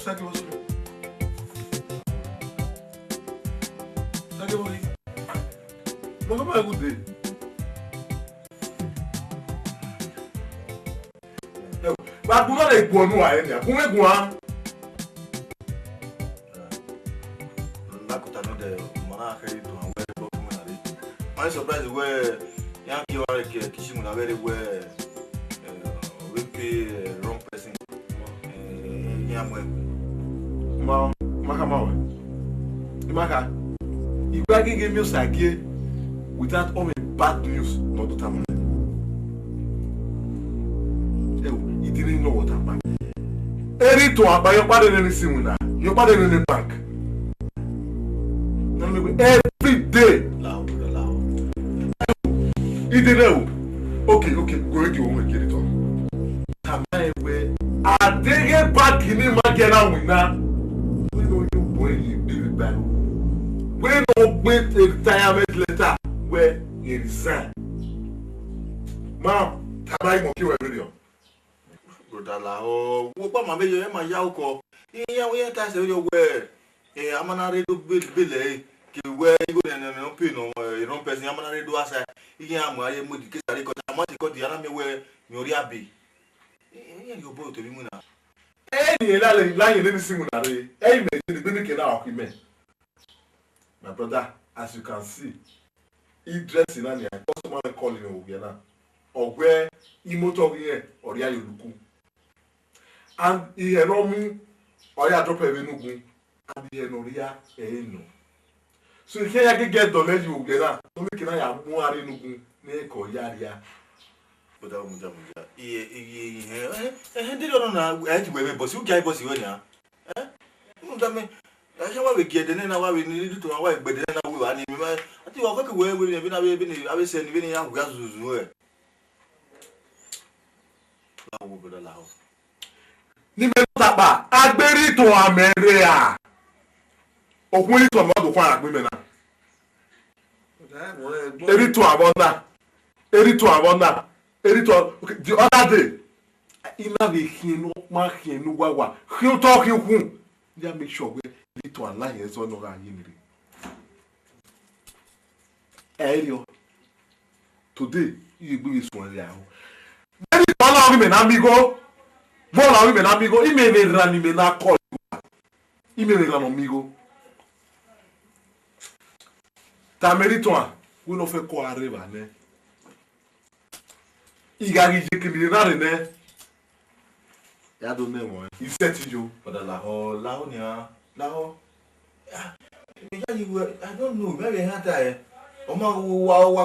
Saki was Saki was Mama a good day. But we not like one why any. Who make one? Nakuta no de mana akari to an where go come na. My surprise where Yankee were kishimu na very where we pay wrong person. Maka, you can't give me sake without all the bad news, not to tell me. You didn't know what happened. Any to buy your father in the cinema, your father in the bank. Every day. Loud. You didn't know. Okay, go to your home and get it on. I take back in the market now. We know you boy you build back. We don't wait a retirement letter where you resign. Ma'am, tabai mo kiwa video. Brother Lao, wo pa ma be yo ma ya uko. Iya we ta se yo we. Amana redo bele ki we go no pay no wrong person amana redo asa. Iya mo aye mo di kesari ko ta mo ti ko di ara me we mi ori abi. You boy to be muna. Any line in anything with a amen. The benefit of women. My brother, as you can see, he dressed in an customer calling him or where he motor here or ya you look. And he had no moon or ya drop a venugu and he had no ria no. So you can't get the leg you get out. No, we can have more in Neko Yaria. But I'm did on a edge where boss you guy boss you now. Eh? I shall we get the name of we need to avoid, but then I will. I think I'll go away with him. I will send Vinny out Gazus. Nimetaba, Agberi to Ameria. Okuni to Amado Kwana women. Eri to Abona. Okay, the other day, ina be hino makie no wawa. He'll talk you who. They make sure we need to align his own yinri. Elio. Today, you be this one there. Maybe all women amigo. All women amigo. He may run him na call. He may run amigo. Ta merito we no fe ko arriba ne. Igari jekini rare ne. Ya do ne mo. You set you. But lao nia. Lao. I don't know. Maybe hata Oma wa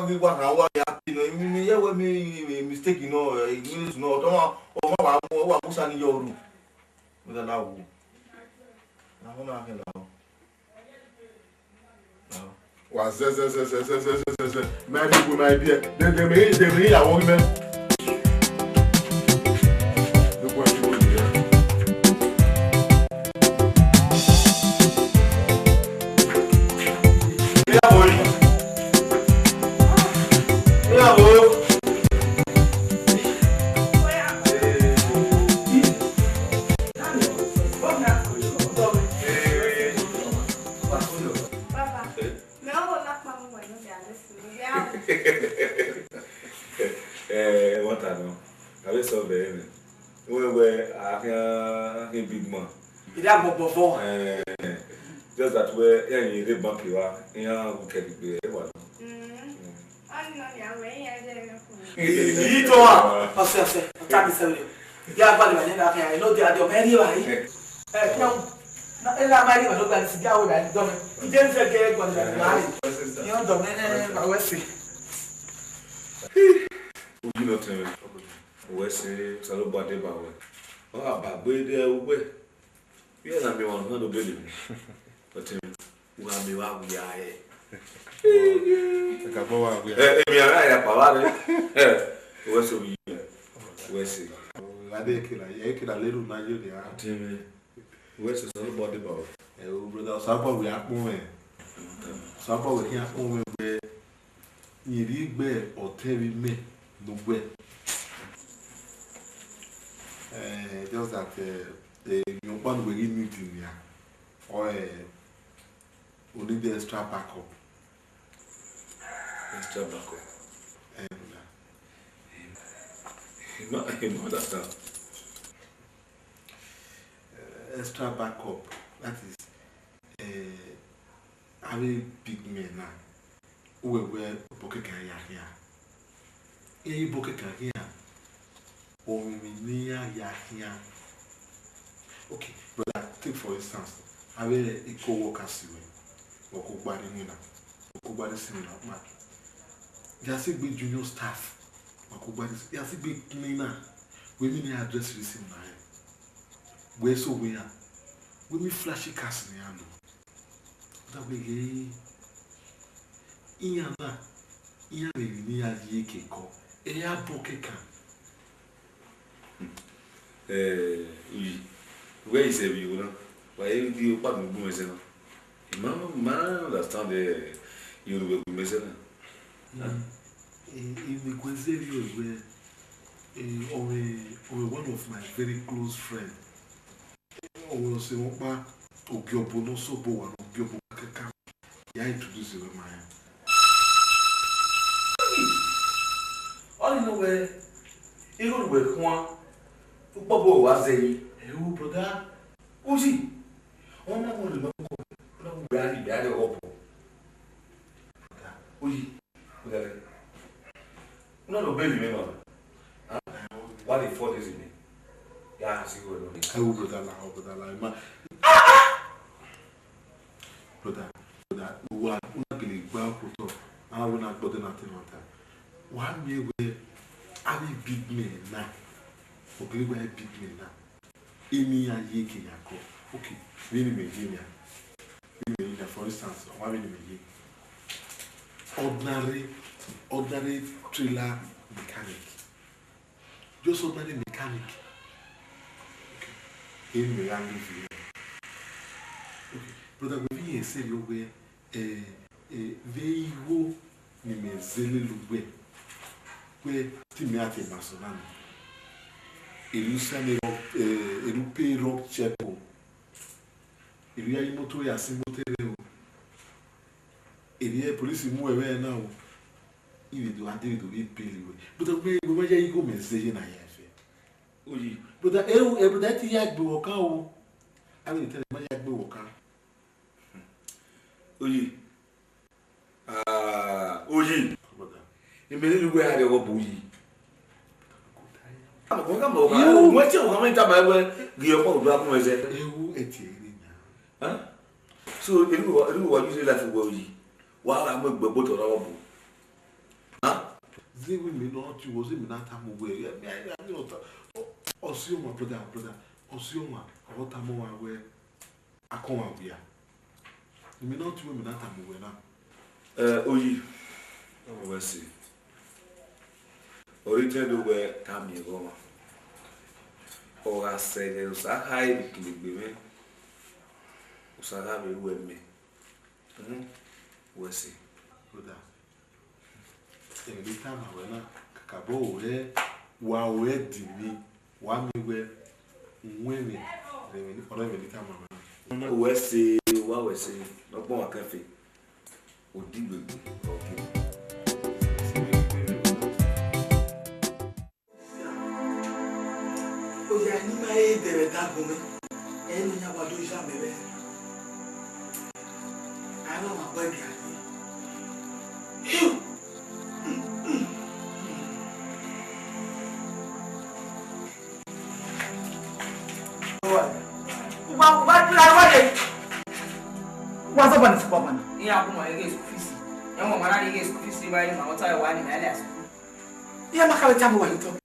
ya me ya we me mistake English no. Oma wa musa ni yoru. But lao. Lao na ke lao. Was maybe we might be. They may ya wo me. What I know. I will solve it. We I can big man. Just that way, you the bank you are. You can be able. You know, we say, "Salo bade bawe." Oh, babe, there we. We are not me one, not the building. But we are me wa we are. Akabowa we. Me ara ya pawale. We so we say. Ade kila leru na yo dia. Timi. We say salo bade bawe. O brother Osabuohien we akun e. Osabuohien we akun we yiri gbe otewi me no gbe. Just that you one we need in here, or we need the extra backup. Extra backup. And You understand? extra backup. That is a very big man now. Who were Boke Kaya here. A Boke Kaya. Or we near here. Okay, but take for instance, I will a co-worker or co-body winner, or co-body similar. Just a big junior staff, or co-body, just a big cleaner. Women address receive my where so we are. Women flashy cast in the hand. That way, Iana, near the Yeko, a Boke. Where is it, you know? Why you part of Bumesen? Man, understand the you will be missing. In the Guazerio, where one of my very close friends, or say, Ogyobo no so bo and Ogyobo Kaka, I introduce you with my. All you know where you go to work one. Bobo was a brother. Uzi. One man will remember. Brandy, the other oppo. Uzi. Not a baby, remember. What if 4 days in it? Yeah, I see what I will brother, brother, who are believe well put up. I will not bother nothing on that. One year where I will big men now. Okay, where big men now. Amy and Yaki Yako. Okay, really Virginia. For instance, why will you ordinary trailer mechanic? Just ordinary mechanic. Okay, in the young view. Okay, brother, we say you were a very low Nimezele Lube, where Timothy Masonan. Illusion Erupe Rock Chapel. Iria Imoto ya Simotere. Iria police move away now. If you are doing to be paid. But the way we were going to message in a year. But the that yak be wokao. I will tell my yak be wokao. Oji. Oji. You may know where I go, Boyi. You what you how many times I will give up black was it? Huh? So you what you say that for Boyi. While I'm a boat or a boat. Huh? They will not you was in that time away. Osio, my brother, Osio, my what time away. I come out here. You may not women that time away now. Oji. Oh, let's see. Originally, where time you go. Or I said, there's a high between women. Usaga with me. We'll see. Brother. Every time I went up, Cabo, while we're dinning, one way, women, or every time I went. We'll see what we say. No more cafe. Or dig with me. Okay. Deve dar come e non ha guardato già bebe. Allora ma poi piano. What's up on this woman? Yeah, I'm going to get squeezy. I'm going to get squeezy by my hotel one in LS. Yeah, my car tell what you talk.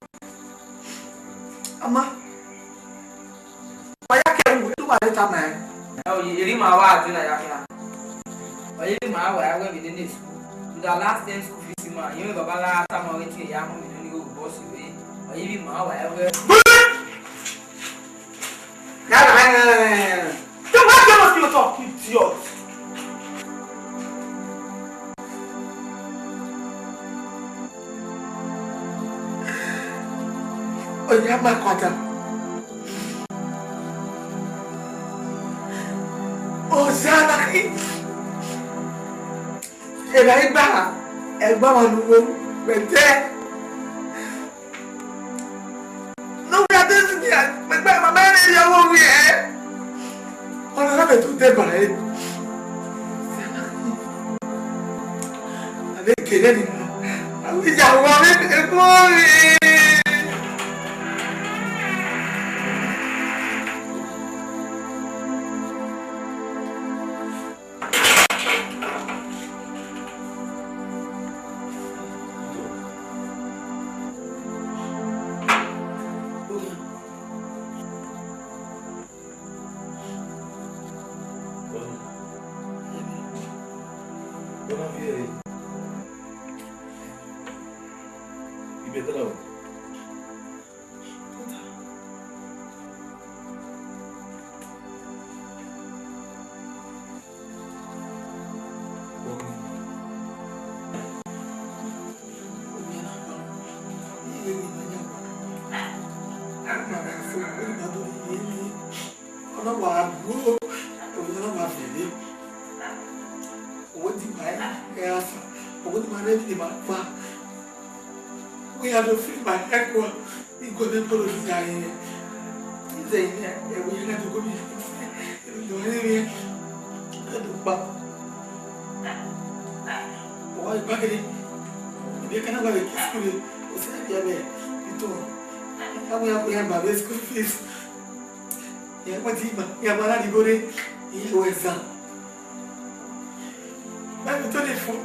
Ama. Why can't we do what it man? Oh, you didn't my wife, you know. But you didn't my wife, I went within this school. To the last day school fees, man. You know, Bala, time I went to a young woman and you boss away. Or even my wife. Then why can't you talk, idiot? Oh, you have my quarter. Eba igba egba manugo bete. No we are this here. My man is your own here. On a rabbit to take on it. I didn't get any. I wish I wanted a movie. We have to feel my head go. We go to follow this guy here. He's saying, we have to go. Why back in? You cannot go to school. What's that? You have my school fees. You have to go to the exam. I'm 24.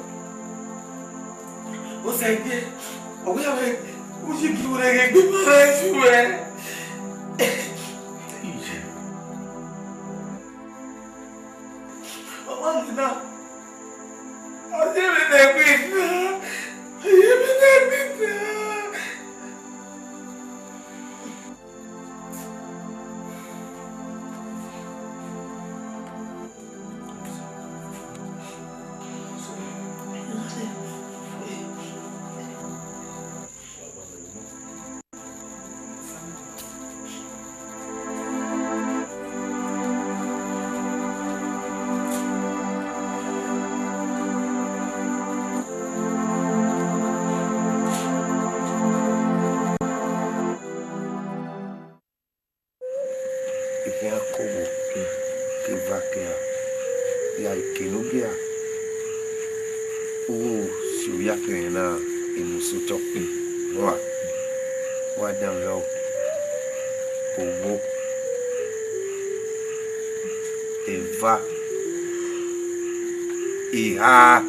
What's that? We have a who's you do a good man? Eva Iha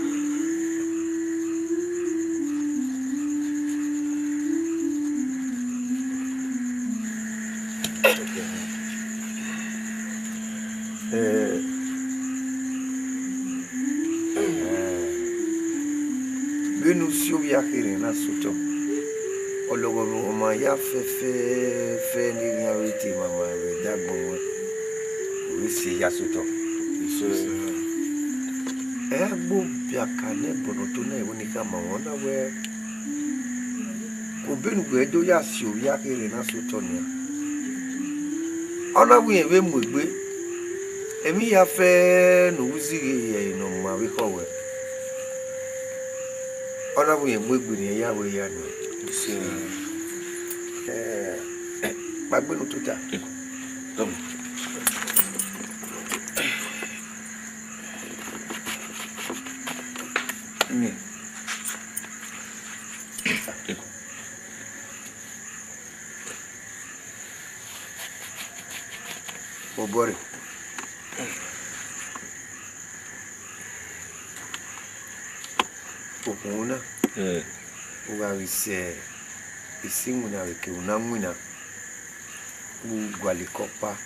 Benu sio yakire na soto ologo mo ya fe ni reality mama we dagbo we see ya soto so egbo biakane bonoto na ewo ni kama wona we ko benu go edo ya sio yakire na soto ni ona we we mo gbe emi ya fe no uziri ye no ma we ko we ona we mo gbe ni ya we ya no so bagbe no tuta tom ni Bobore Okuna uga wise isimu na weke unamwina ugwalikopa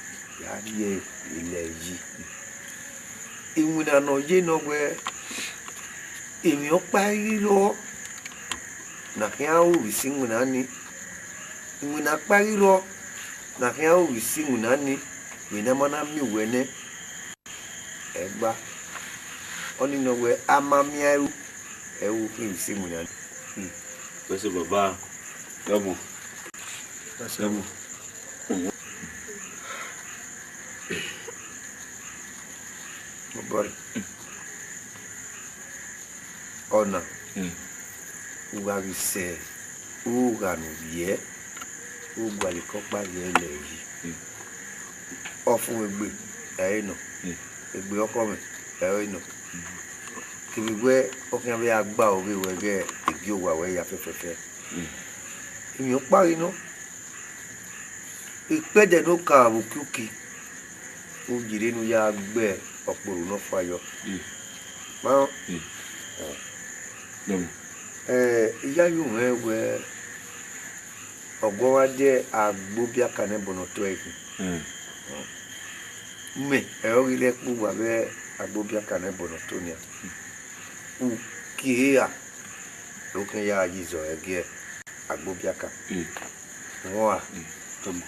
ya ye ile yi imwina no ye no gwe emi opa iro na kia u isimu nani imwina pa iro na kia u isimu nani wina mana mi wene egba oni no we amamiaru ewu ki isimu nani Pese baba Kamu. Kamu. Bobol. Ona. Uga se uga no ye. Uga li kopa ye leji. Ofun egbe e no. Egbe oko me e no. Kibiwe okan be agba owe wege igi owa we ya fefefe. Imi o pari no. Ipede no ka bukuki. O jire nu ya gbe oporu no fayo. Ma iya yu we ogwo wa de agbo bia kan bono to e. Me e o ile ku wa be agbo bia kan bono to nia. U kia lo kan ya yizo ege agbo bia kan. Wa Tom.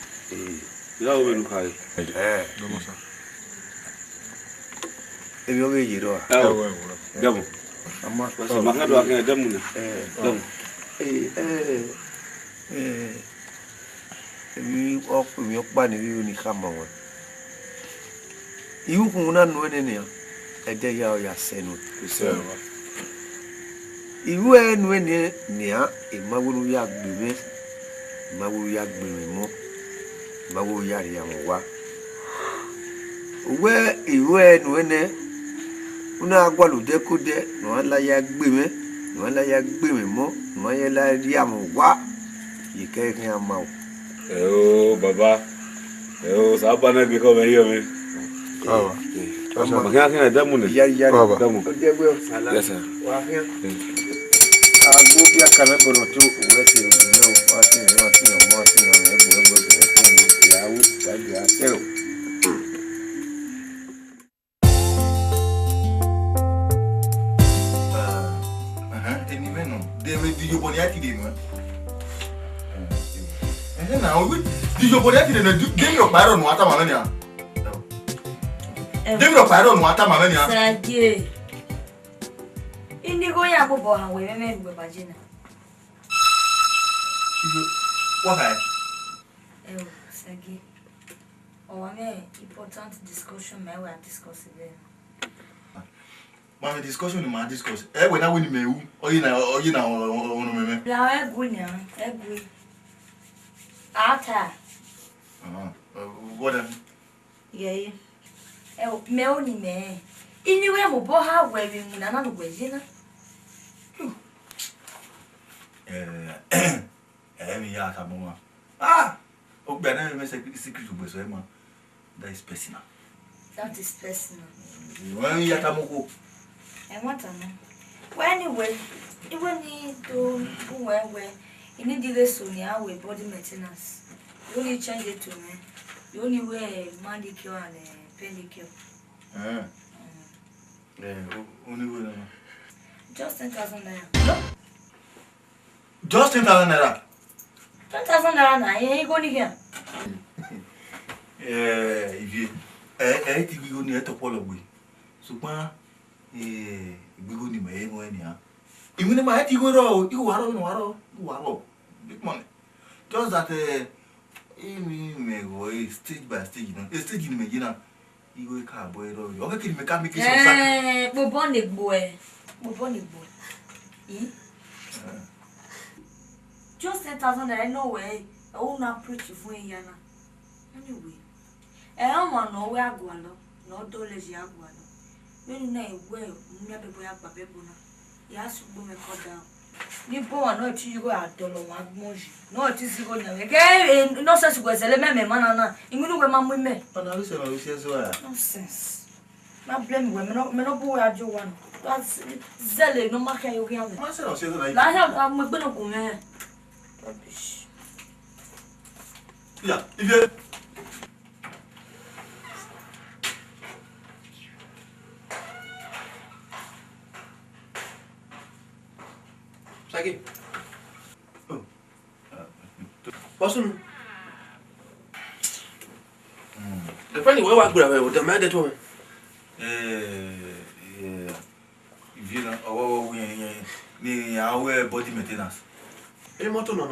Ya o belu kai. Domo sa. Ebi o be yiro. Demo. Ama Maka do akan demo ne. Demo. Mi okpa ni wi ni kama won. Iwu kun na no ne ne ede ya o ya senu. Iwu enu ne nia imawuru ya gbeme. Imawuru ya gbeme mo. Imawuru ya ri àwọn wa. Uwe iwu enu ne una agwalu de ko de no la ya gbeme. No la ya gbeme mo. No ya la ri àwọn wa. Yike kin ama o. Baba. Saba na gbe ko me yo me. Maka kan demo ne. Ya Baba. Demo. Yes sir. Wa hin. Agbo bi akana bono to we se no wa se no se no mo se no egbo ya wu wa ya se o. Anyway, no. They will do your body at the end. And then now, do your body at the end. Give your pyro no water, Mamania. Give your pyro no water, Mamania. Sage. Indigo ya bobo ha we me gbe bajina. What I? Sage. O ame important discussion me we are discussing there. My discussion in my discourse. When I win me, or you know, me. La egunya, egu. Ata. What then? Ye. Me oni me. Iniwe mo bo ha we mi na no gwejina. Me ya ta mama. Ah! O be na me secret to so ma. That is personal. That is personal. When ya ta moko. I want to know. Well, anyway, even need to where you need to listen to with body maintenance. You only change it to me. You only wear manicure and pedicure. Only way. Just 10,000 naira. Just 10,000 naira. 10,000 naira na you go here. If you think we go near to follow we. So we go ni me mo enia. Even if I go ro, you waro. Big money. Just that me go stage by stage, you know. Stage in me, you know. You go car boy ro. Okay, kid me can make some sack. Bobonic boy. Just 10,000 naira no way. I will not preach you for yana. Anyway. I no we agwalo. No dollars ya agwalo. When you well, never boy up a bebuna. Yes, women cut down. You go and not you go at dollar one moji. No, it is going again. No such was a lemon, manana. You know where my women. But I listen, I say so. Nonsense. Not blame women, no boy at you one. That's zelly, no matter you can. I said, I say that. I have a good man. Rubbish. Yeah, if you. Sagi. Bosun. The funny way I go with the man that one. If you know, we our body maintenance. Any motor no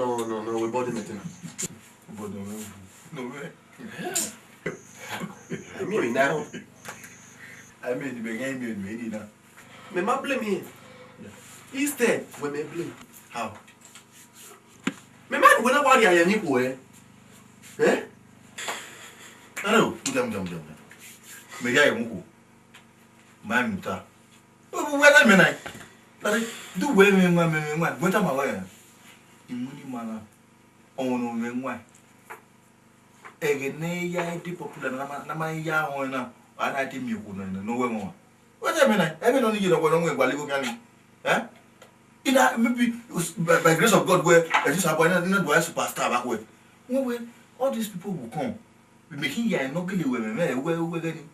with body maintenance. But no way. I mean now. I made the beginning made now. Me ma blame him. Instead, when me blame. How? Me man when I want ya ni ko eh. Eh? Hello, jam. Me ya mu. Man muta. Whether me nai. That do we me when time away. Imuni mana. Ono me nwa. Egene ya di popular na ma ya ho na. Ana ti mi ko no we mo. Whether me nai. E me no ni go no we gwale go kan. Eh? Maybe by grace of God, where I just have not do a superstar back way. When all these people will come, we making ya no gilly women, we're getting.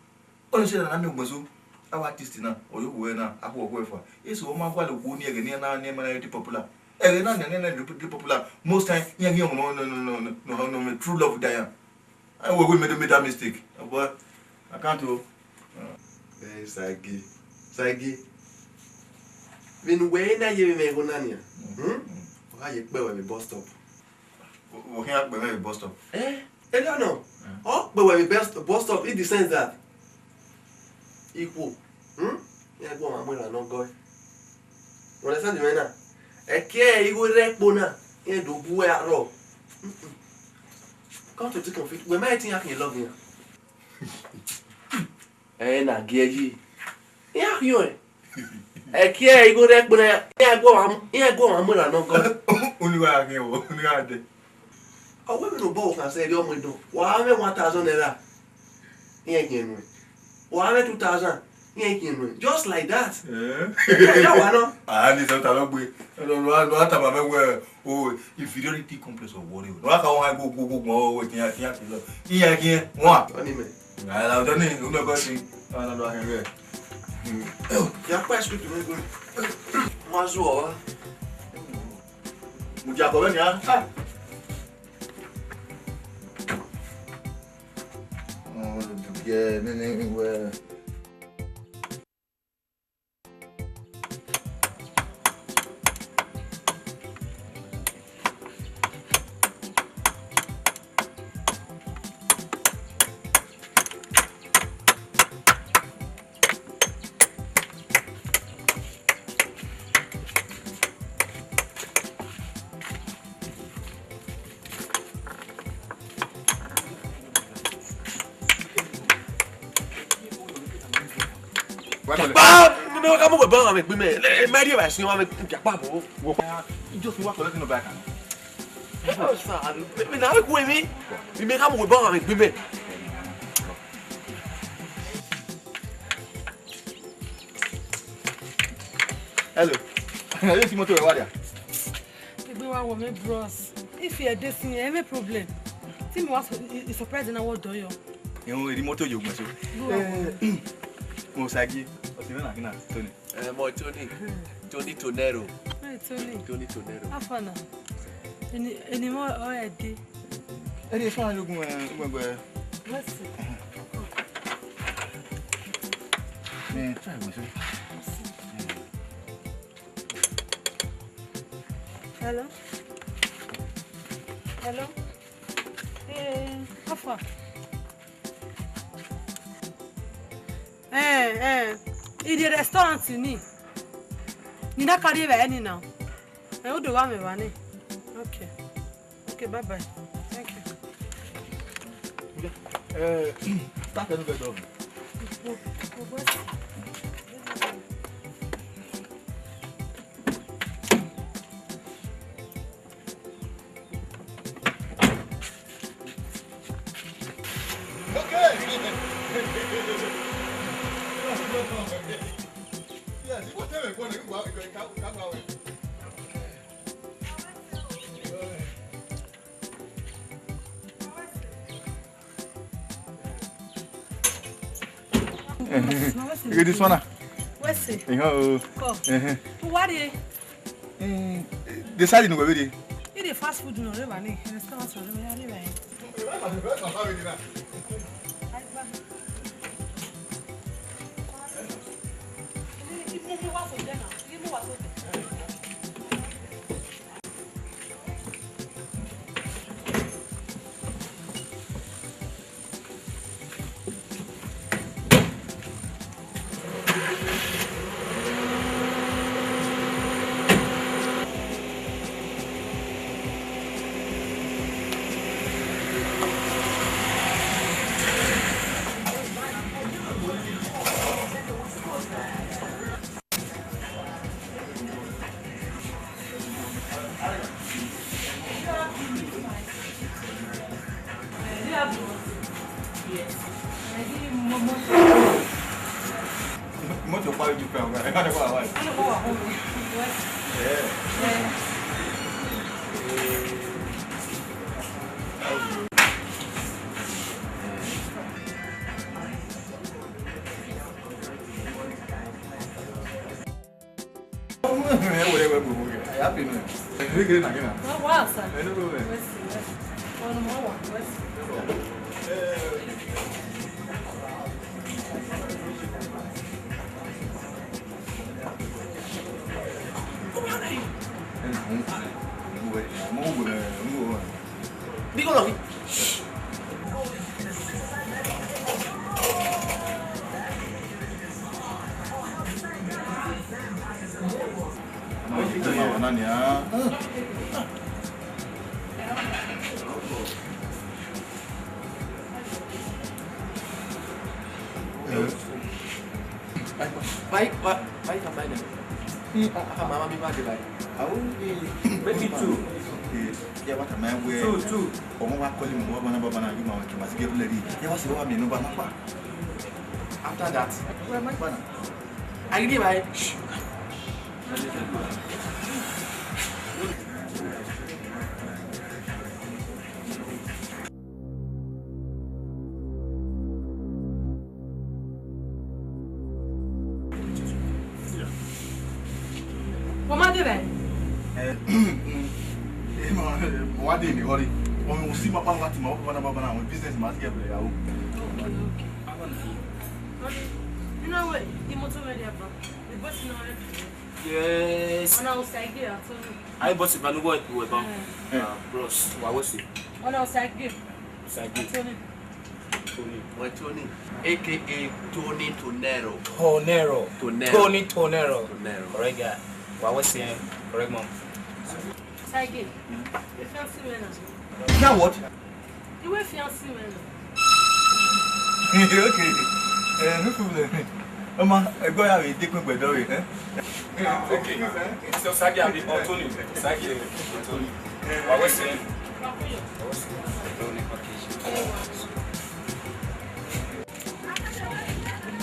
Honestly, I know Mazu, our artist now, or you were now, I will work for. It's all my father who near the popular. And popular. Most time, no, true love, Diane. I will made that mistake. But I can't do. Sagi. When na ye me go nania. Why you be we bus stop? We can't be very bus stop. I don't know. Oh, but when we bus stop, it the sense that equal. Yeah, go on, I'm not going. You understand me now? You go rek bona. You do boy at all. Come to take conflict. We might think I can love you. Na geji. Yeah, you. You go rek bona. Yeah, go on, I'm not going. Only way I can go. Only way I did. Oh, women no both can say, "Yo, we do." Why have 1,000 naira? Yeah, again, 2,000. Yeah, again, just like that. Yeah, why not? I need some talk. I don't know. Oh, inferiority complex or worry. No, I can't go. Yeah, again. What? Only me. I don't know. You know, go see. I don't know. Yeah, quite sweet to me. Mazuo. Mujakobe ni ah. Yeah, where No, kamu go bang avec me. Me dia vai sinwa avec piapa bo. just walk collecting the back. Me na avec me. Me kamu go bang avec me. Hello. I just motor wa dia. Egbe wa wo me bros. If you are dating, any problem. See me was surprised na what do you? You the motor you go so. Osagi. Osimena kina Tony. Mo Tony Tonero. Hey Tony. Tony Tonero. Afana. Any more already. E dey fine look Let's see. Me try go so. Hello. Afa. In the restaurant ni. Ni na carry any now. Who do want me money? Okay, bye bye. Thank you. Start another dog. You this one? What's it? Oh. What is The side no be it? Is fast food no river ni? Restaurant no river. Mo ti pa ju pe o. E ka de ko wa. Ano ko wa home. Happy no. Ni gire na gina. Wa sa. No problem. Ono mo wa. Digo lo. Nani ah? Baik, Pak. Baik sampai dah. Mama mi mati baik. Au Maybe two. Ya wa kama we. Two. Omo wa koli mo wa bana yuma wa kama sige bulari. Ya wa si wa mi no ba mapa. After that, Wa ma bana. I give baik. Mama de vai. Mo wa de ni hori. O mo si ma pa wa ti ma wa bana wa business ma sige bulari awo. Okay. You know what? You motor ready bro. The boss no ready. Yes. Ona usaidia so. I bought it banugo we ba. Bros, wa we see. Ona usaidia. Sagi. Tony, aka Tony Tonero. Tonero. Tonero. Tonero. Correct guy. Wa we see. Correct mom. Usaidia. The fancy man. Now what? You were fancy man. Okay. No problem. Mama, I go out and take my bed away, eh? Okay. So Sagi abi Tony. Sagi Tony. Wa we see.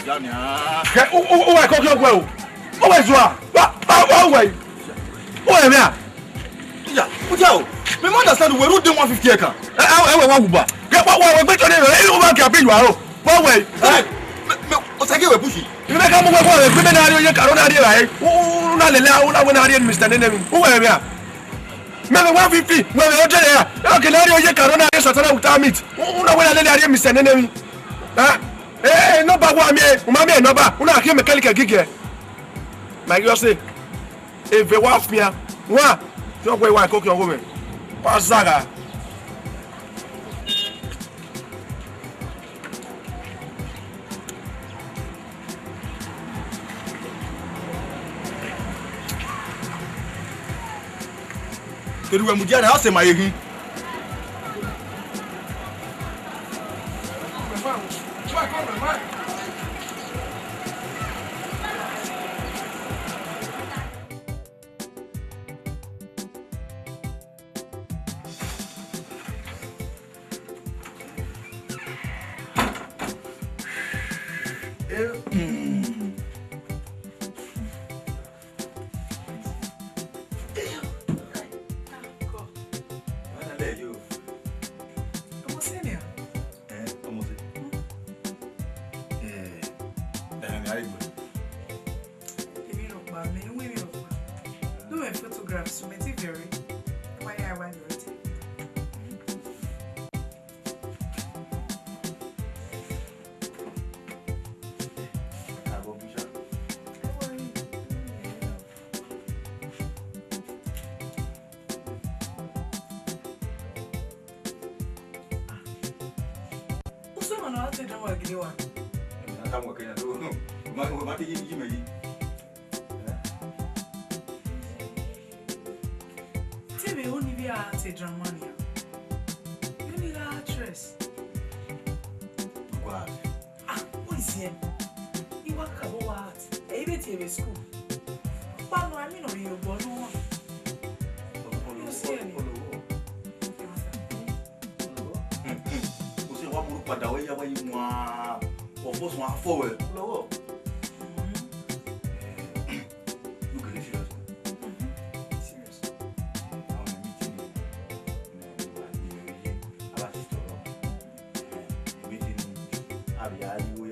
Ke o wa ko ko o wa zo a. Wa. O e me a. Ya, o ja o. Me mo understand we ru dey 150 e kan. E we wa wuba. Ke wa gbe to dey o ma ka pe you aro. Wa we. Me o Sagi we push. You make am go we gbe na ari o ye karo na ari ra e. O na lele o na we na ari Mr. Nenemi. O we me a. Me 150 we o je ya. O ke na ari o ye karo na ari satana uta meet. O na we na lele ari Mr. Nenemi. No ba wa mi o ma mi no ba una ki mechanic gige ma yo say e ve wa fia wa so gbe wa ko ki o me pa zaga Kedu we mu dia na o se ma yehin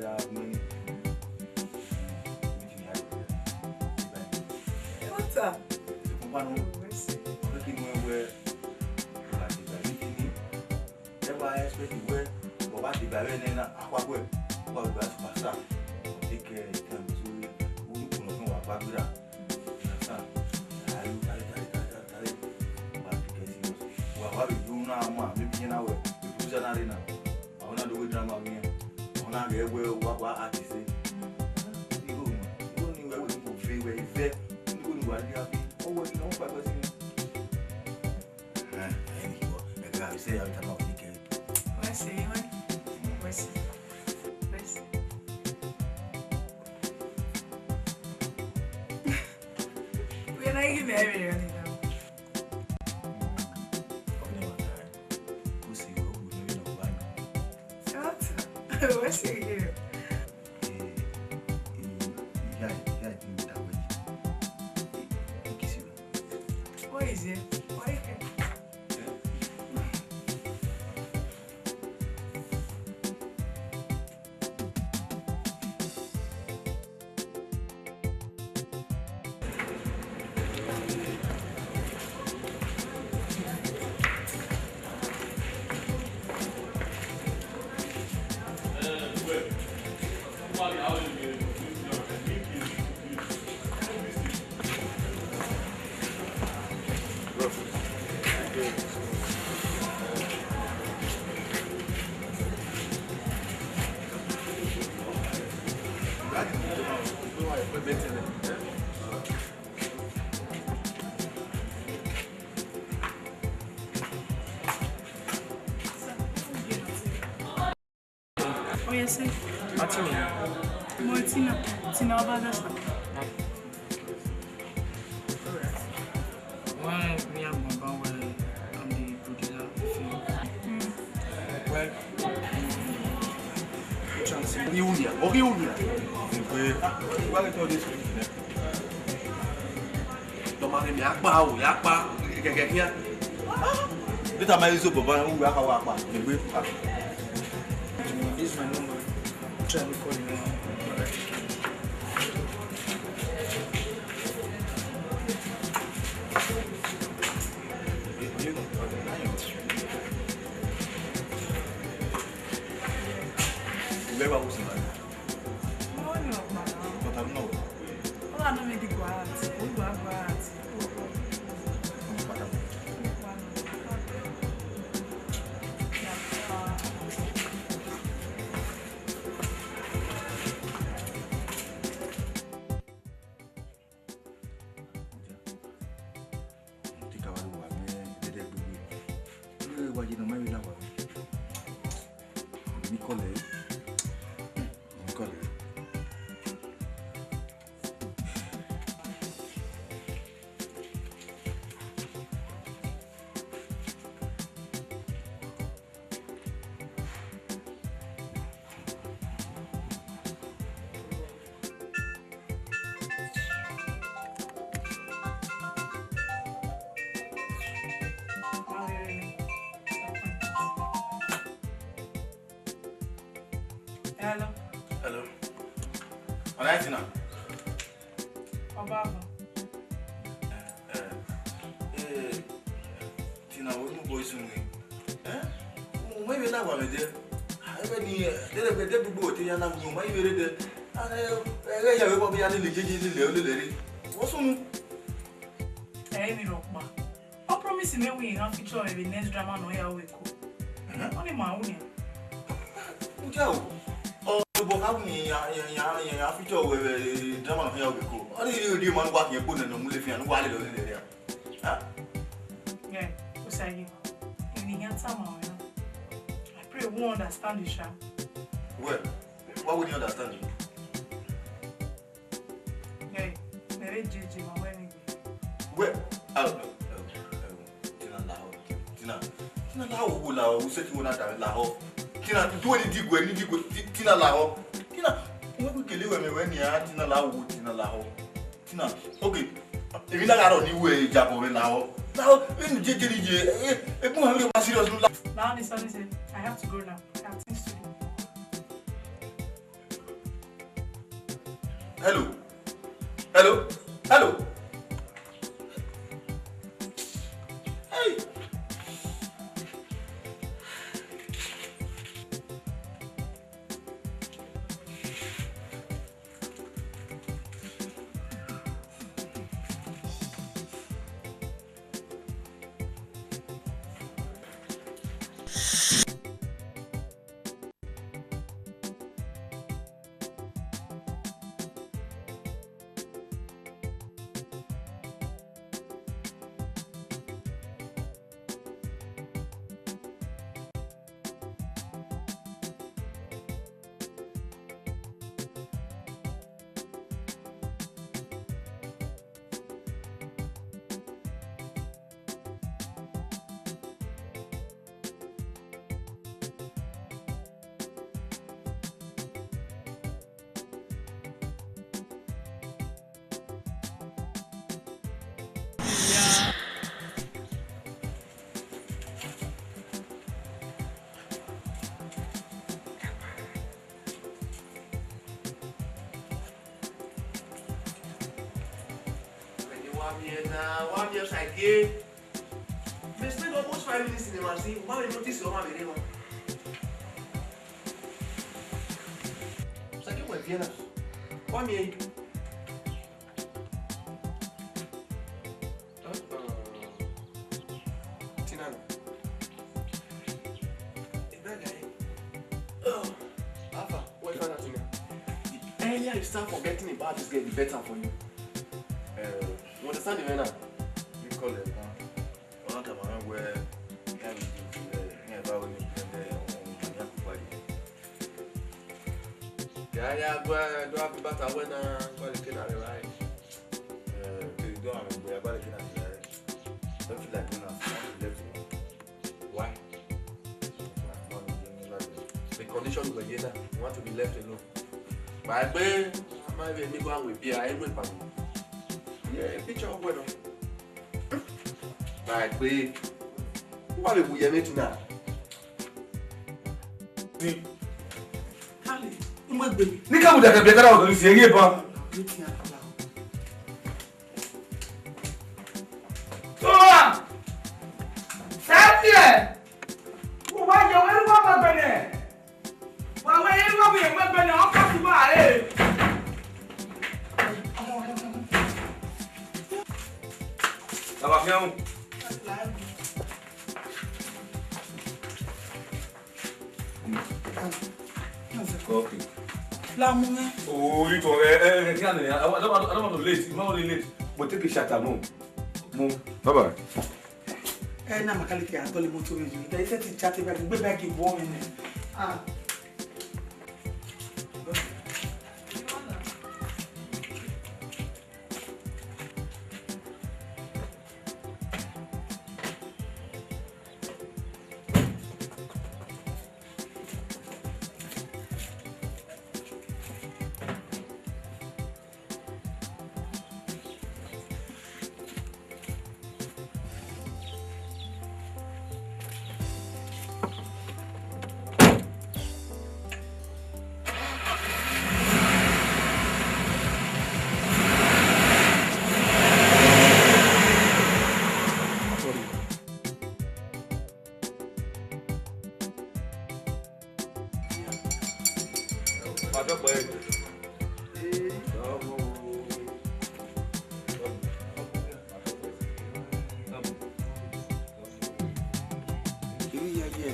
What's up? When are you married? What's your year? What is it? Why? Oh yes, sir. Martina. Tina Obadasa. Well, me and my boy, I'm the producer of the film. Well, chance. This is my number. Try to call you now. Hello. Hello. Alright, Tina. Obama. Tina, what you boys doing? Maybe now I'm there. I mean, the boat, and I'm my very I will be a little what's on? Hey, me rock, ma. I promise you, we have to show the next drama no ya we go. Only my own. Joe. Oh, but how many feature with drama here we go? Only you man walking a put in the movie and while you're there. Yeah, what's I you? You need somehow. I pray you won't understand the sham. Well, what would you understand? Yeah, very JJ, my wedding. Well, Tina Lao, who said you would not have Lao. Tina, do anything when you go Tina Lao. Tina, what we can live when you are Tina Lao, Tina Lao. Tina, okay. If you not on the way, Japo now. Now, when you get it, serious. Now, this one is it. I have to go now. I have things to do. Hello. Hello. Hello. Hey. One year I gave. They spent almost 5 minutes in the machine. Why notice your mom again? So I get my Vienna. 1 year. Tinano. That guy. Oh, Alpha, what is that? The earlier you start forgetting about this guy, the better for you. You understand the manner? You call it one time around where can we never when you Yeah, go have the battle when the kid arrive. You don't have to about the kid. Don't feel like you're not left. Why? The condition you were in, you want to be left alone. By way, I might be going with Pierre, I will. Yeah, picture of weather. Right, babe. What are we doing now? Harley, you must be. Nika muda ka bekara o si eye ba. Toa! Satie! Wo wa je we wa ba bene. Wa we wa be we bene o ka tu ba eh. Ça va bien? Okay. La moume. Oh, you don't I don't want to late. I'm only late. But take a shot at mom. Mom. Bye-bye. Na makalike ya tole moto meju. Da ise ti chat be gbe be ki wo mi ni. Ah.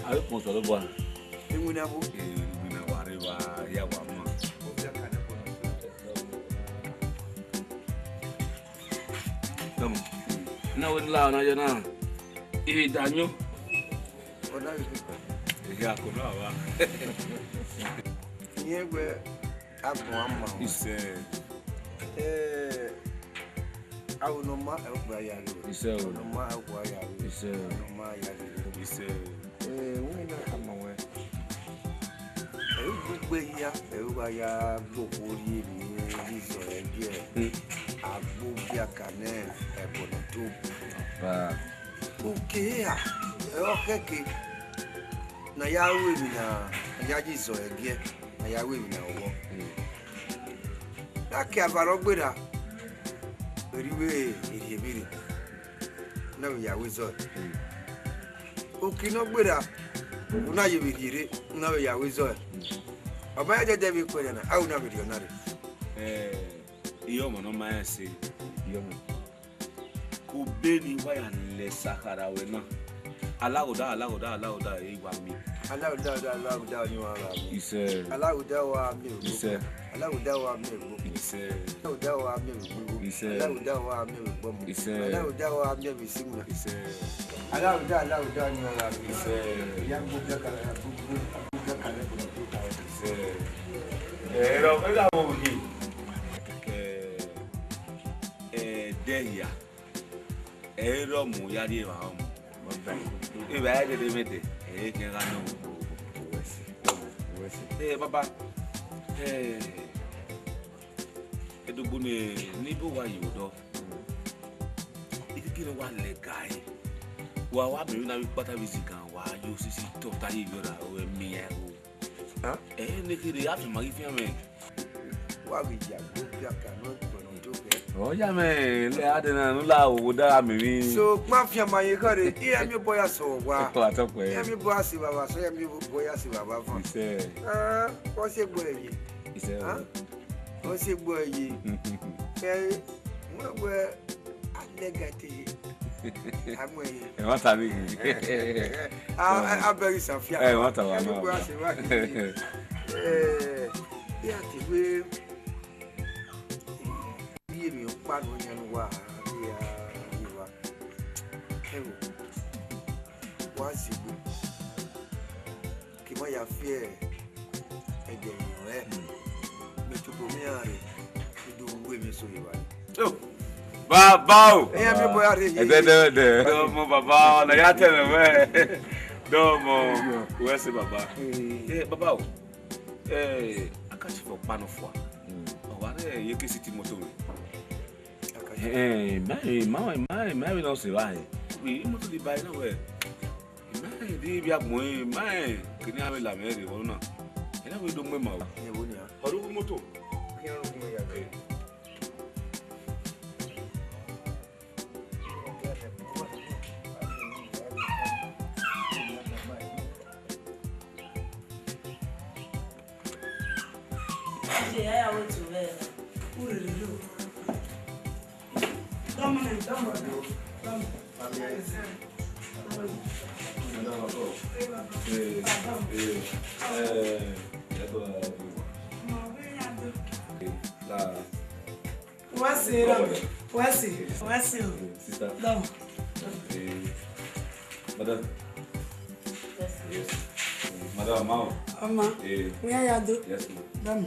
Ayo mo so lo bo. Ewu na bo. Ewu na wa re wa ya wa mo. Dom. Na won la na yo na. E danyo. Oda yi. Ya ko na wa. Yegwe abu amma. Ise. Awu no ma egwa ya ri. Ise o. No ma egwa ya ri. Ise. No ma ya ri. Ise. We na kama we. Egbe ya, egwa ya gbogbo ri ni iso ebi agbo bi akane ebono to. Ba. Okay ya. Okeke. Na ya we mi na ya ji so ebi na ya we mi na owo. Ake avarogbera. Eriwe eriebiri. Na we ya wizard. Okinogbera. Una yebiri na we ya wizard. Abaya jeje bi ko na au na video na re. Iyo mo no ma se. Iyo mo. Ko Benin wa ya le Sahara we na. Alauda igba mi. Alauda ni wa ra mi. Ise. Alauda wa mi. Ise. Alauda wa mi. Ise. Alauda wa mi. Ise. Alauda wa mi gbo mo. Ise. Alauda wa mi simuna. Ise. Alauda ni wa ra mi. Ise. Ya gbo kala Ise. Ero ega wo hi. Deya. Ero mu yari wa o. Iba ya de mete. Ke ga no. Baba. Edugbo ni bo wa yodo. Ikikire wa le guy. Wa mi na bi pata music kan wa yo sisi to ta yi yora o mi ya o. Ne kire afi magi fi ame. Wa bi ja go bi aka no to no to be. O ya me le adena nu la o da mi. So ma fi amaye kare iya mi boya so wa. Ko atoko e. Iya mi boya si baba so ya mi boya si baba fun. Ise. Ko se gbo eyi. Ise. Ko se gbo eyi. Mo gbo alegate. Amo eyi. E won ta mi. Aberi Safia. E won ta wa Mo gbo ase wa. Ya ti we bi mi o pa no yan wa ya wa. Ewo. Wa si gbo. Ki mo ya fi ẹ̀jẹ̀ rẹ̀ mi to ko mi are do we mi so yiwa. Baba o. Eya mi boya re yi. De. Domo baba, na ya tele we. Domo. We se baba. Baba o. Akachi for pano fo. O wa re ye ke city moto we. My no se wa. We moto di buy na we. My di bi agmo my kini ame la mere wo na. Ina we do mo ma o. E wo ni a. Oru moto. Ki ro ko ya ke. What's Sister. No. Madam. Madam Mao. Mama. Where ya do? Yes, ma'am. Dam.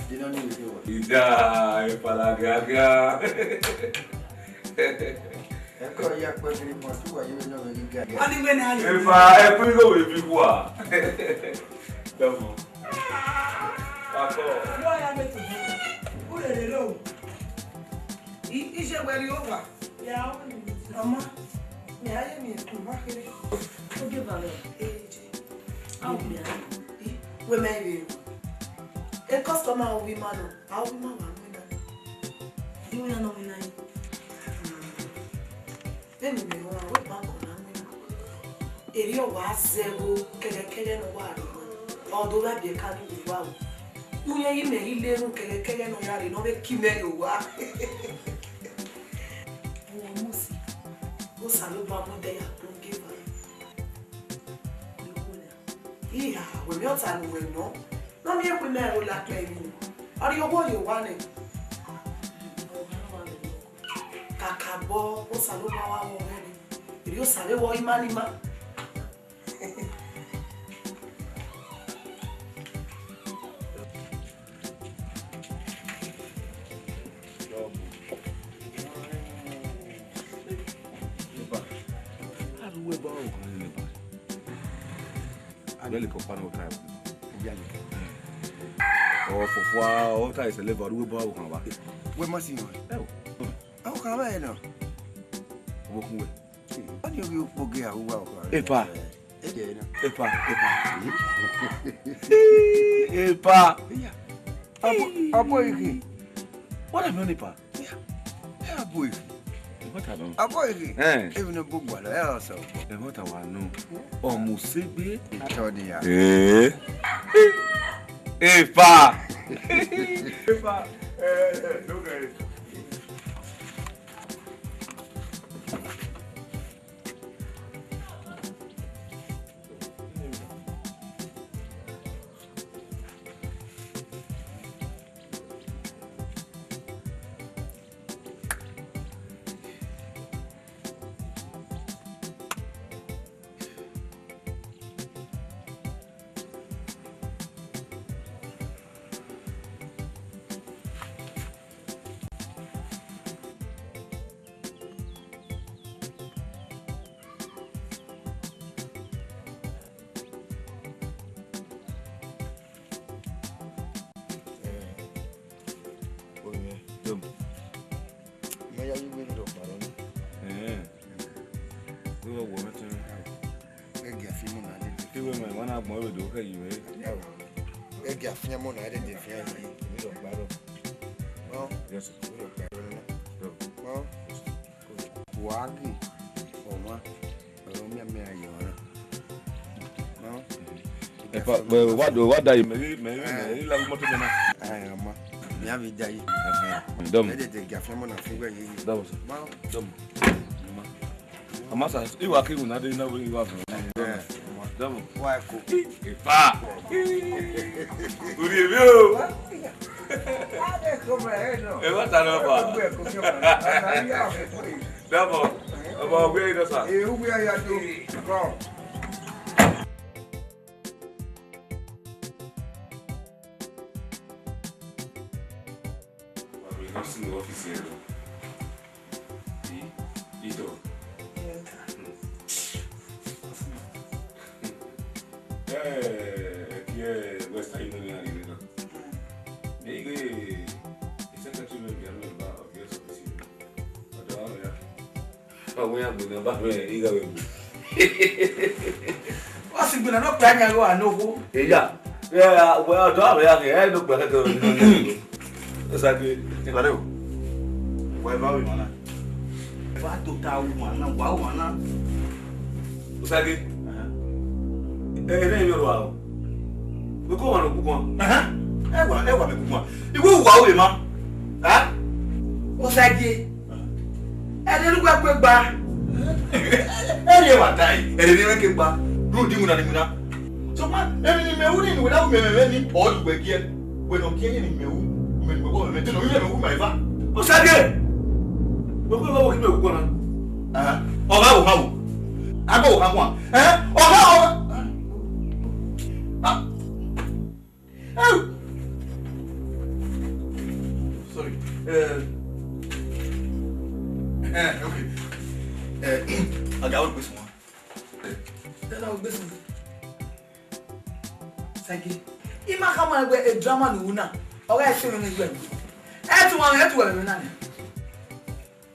Dino ni we wa. Ida, palagaga. E ko ya pe ni mo tu wa yo no ni ga. Ani we na yo. E go we bi kwa. Damo. Ako. Lo ya me tu. Wo le lo. Ise weri over. Ya o ni. Mama. Me aye mi tu ma kere. O ge ba lo. Au bi a. We me bi. A customer will be man. How we man we na. Di we na we na. Then we wa we bank na we na. Eri o wa zego kele no wa ri. Odo ba bi ka ni wa. Uye ime ile ru kele no ya ri no be ki me yo wa. Osabuohien mo de ya don give her. Iya, we mi ota ni we no. No mi e pe na o la pe mi. Ori owo yo wa ni. Kakabo Osabuohien wa wo re ni. Iri o sare wo imani ma. Really compano time. Oh, for all time is a level we bow kan wa. We ma si yo. Au ka ba no. Wo kun we. Ani o po ge a wa ko. Epa. E je na. Epa. Epa. Abohien. What am I nipa? Abohien. What I know? Abohien. Even a book one also. What I know? Oh, Musebe. Todia. Pa. Pa. Okay. What day? Me la moto na. Ai ama. Me a vida aí. Dom. Me de gafia na figa aí. Dom. Dom. Amasa, you are king na dey na we you have. Dom. Why ko? Pa. Uri viu? Eu vou estar no bar. Dom. Aba we do sa. Eu we ya do. Go. No officiel. ¿Y tú? Aquí es West Side Union. Dije, esa canción me enviaron el bajo, que es oficial. Pero ahora ya. Vamos a poner bajo y diga bien. What's it gonna play? I go and know. Yeah, well, I look back at the. Sabe, Valeu. Vai mana. Vai total mana, uau mana. sabe? Nem meu uau. Me como não como? É uau me como. E o uau e ma. Ah? O sabe? É ele vai pegar. Ele vai tai. Ele nem vai pegar. Não digo nada mina. So man, ele me uni no without me ni pode go aqui. Bueno, que ele me uni. Me tu não ia me mais vá. O sabe? Vou colocar o que meu cona. Oga. Ago hamwa. Sorry. Okay. Agora o pessoal. Não, besou. Sabe? E mas como é drama no una? Oga é sendo no game. É tu ano na.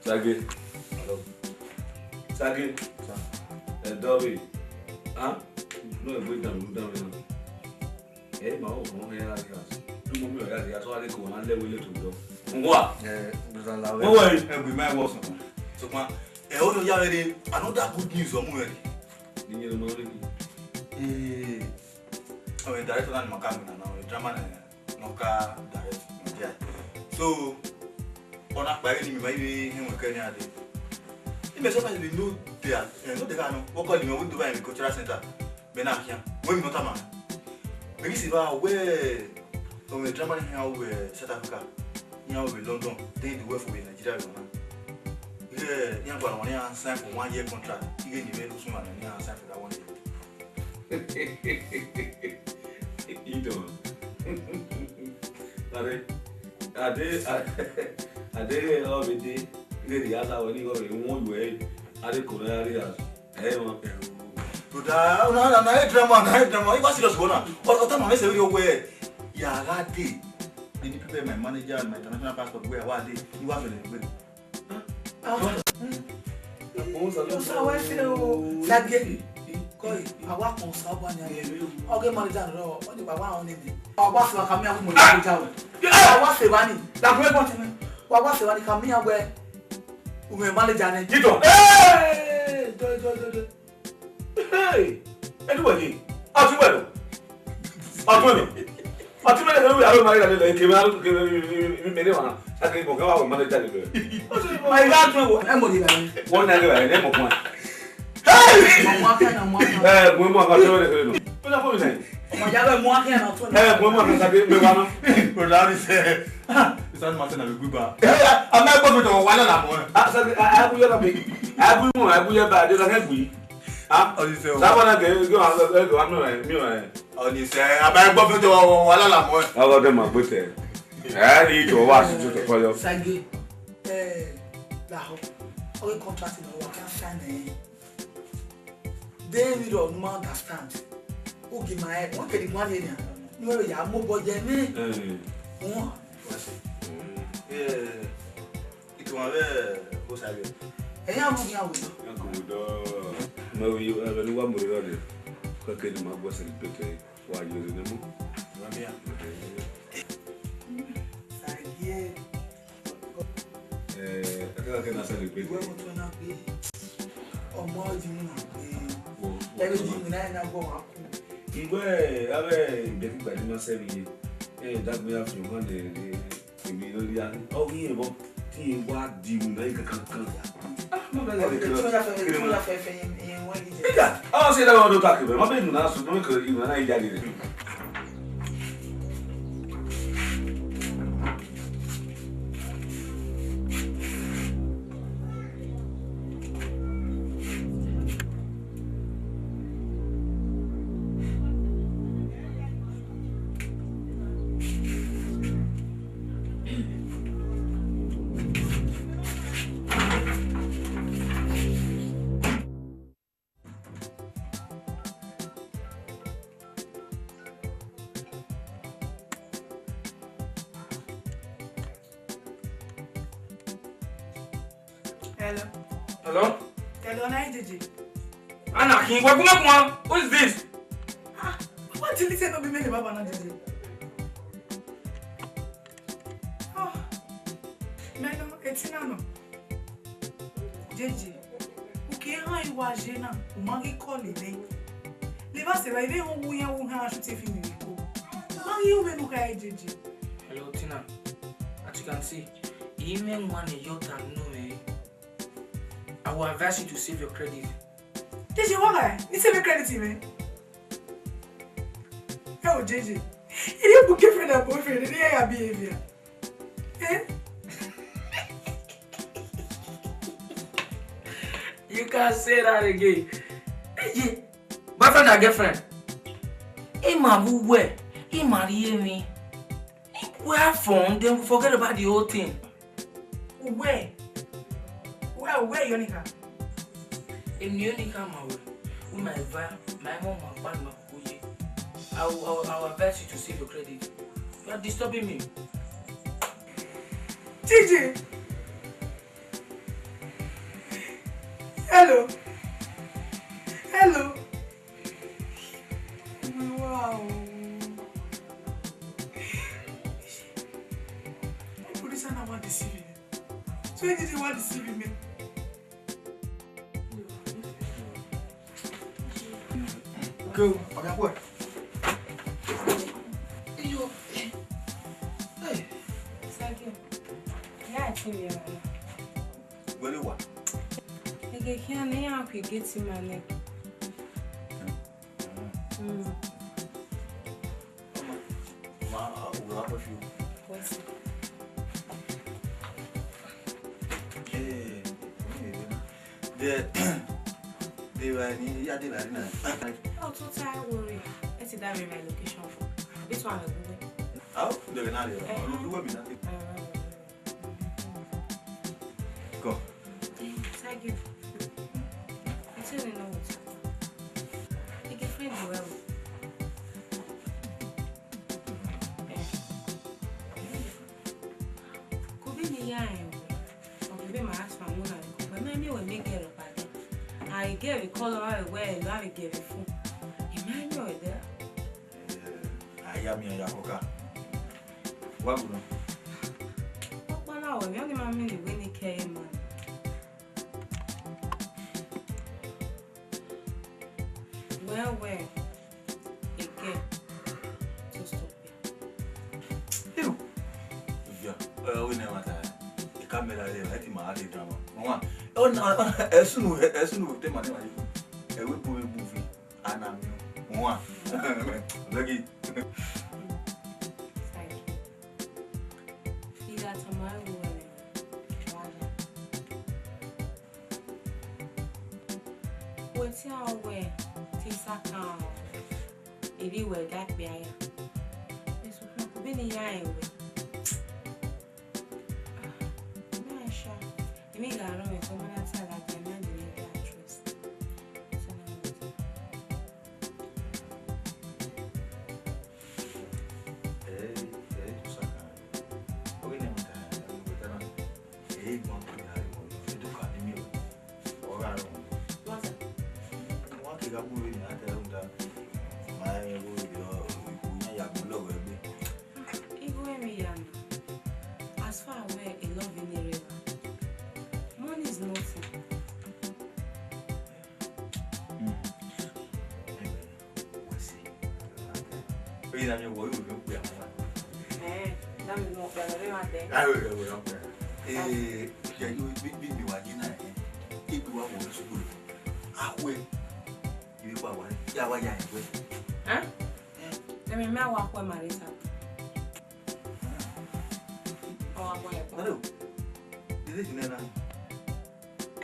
Sabe? Sabe? É dobe. Ah? Não é muito não. É, mas o é aqui. Tu não me olha, só ali com a lewe le tudo. Ngwa. We might work something. So man, you already another good news on me. Ninguém não olha aqui. I mean, director and Makamina now, drama and Noka direct. So, on a by any maybe him with Kenya. He may sometimes be know there, and no, they can what call him with Dubai Cultural Center, Benakia, when not a man. Maybe see where from a drama here South Africa, now with London, they do work for Nigeria. Yeah, young one year signed for 1 year contract. He gave me very soon and he signed for that 1 year. Itu. Ade obedi ngeri asa woni go be won we ade ko na ri as mo to da na drama you serious go na o ta ma me say we we ya ga dey the people my manager and my international passport where wa dey you wa fele gbe Eu só vai ser o Sabe? Coi, agora com o sabão, né? Alguém manda já não, onde vai lá onde? Agora se vai caminhar com o mulher já. Wa se wani. La ko e bon timi. Wa se wani ka mi agbe. O me manager ni. Jito. Hey! Do. Hey! Anybody? Atubelo. Atubelo ko aro mari la le ke ma ke me ne wa. Akere mo ka wa manager le. My God, no. E mo di ba ni. Won na le ba ne mo ko. Hey! Mo Mo ka so le no. Pela fo mi sai. Mo ya be mo akin na to. Mo ka sa be me wa no. Brother say, this one man say na be good ba. I'm not going to one of them. Sa abu yo la be. Abu yo ba de la he gui. Ah, Oh, you say, sa ba na ke go mi wa. Oh, you say, I'm not going to one of them. Awo de ma bote. Ni to wa su to ko yo. Sage. La ho. O contract no wa kan sign. They will not understand. O give my head. What can the money here? No, ya mo boje ni. Won. It was Osabuohien. Eyan mo ya wo. Akudo. No wi ni wa mo ro de. Ko ke ni ma bo se pete wa yo ni mo. Mamia. Sage. Akara ke na se pete. Wo mo to na pe. Omo di mu na pe. Ebe di mu na na go wa ku. Igwe abe be ki gba ni ma se ri. Dagbe afi mo de mi lo ya. O wi e bo ti wa di mu na kan. Ah, mo ba le ke. Ika, ah se da go do ta ke be. Ma be nu na so no ke inu na ija le. Hello? Hello, Naijiji. Anna, can you work on? What is this? What did you say no be me baba na Jiji? Meno, etina no. Jiji. O que ha iwa jena, o mangi kole le. Le va se va ive ho wu ya wu ha ashute fi mi ko. Mangi o menu ka Jiji. Hello, Tina. As you can see, even one is your time, no me. I will advise you to save your credit. Jiji, why? You save your credit, man. Oh, Jiji. You don't book friend and boyfriend, and your behavior. Eh? You can't say that again. Jiji, boyfriend and girlfriend. Hey, my boo, where? He marry me. We have fun, then we forget about the whole thing. Where, Yonika? If Yonika, my way, we might buy my mom, my partner, I will advise you to save your credit. You are disturbing me. Gigi! Hello? Wow. Police are not deceiving me. So you didn't want to deceive me. Go, okay, what? Well, you what? I can't hear you get in my neck. They were in the Oh, total worry. Let's see that in my location. This one will go. Oh, they're not here. Go. Thank you. I still don't know what's happening. I get friends well. Could be the young. Or maybe my husband won't have it. But maybe when they get up at it, I get a color I wear and I get a phone. Emmanuel there. I am your Yakoka. What go? What now? We only man me when he came man. Well, again, to stop it. You. We never that. The camera there, I think my heart is drama. Mama, oh no, as soon as they money, I will put a movie, and I'm you. One, lucky. Thank you. See that tomorrow morning. What's your way? Tisaka. If you were that behind. This will be the eye way. Me got on with someone outside like the man the actress. As far away a love in the river. Money is nothing.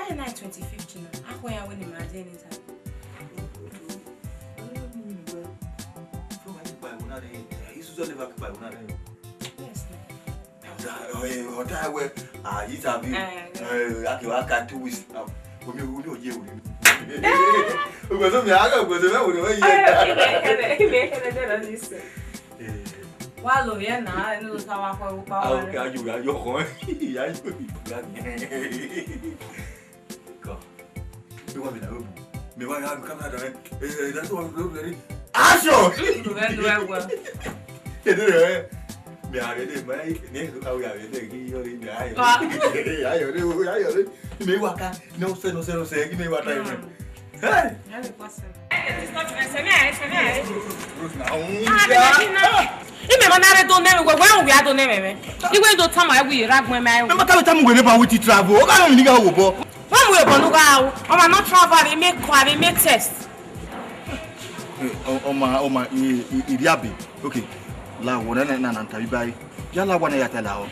I 2015. I win in my day. Yes, while you're now, I know how power. Me want to come out that's what I'm looking at. Me are ready, my how we are me waka, no say, give me what I want. Hey! It's not don't never go where we are don't never. You went to tell my we rag when my time we never with travel. I don't nigga. When we are look I'm not travel, they make test. Oh my, Idiabi. Okay. La one and Antabi. Yala one at allow.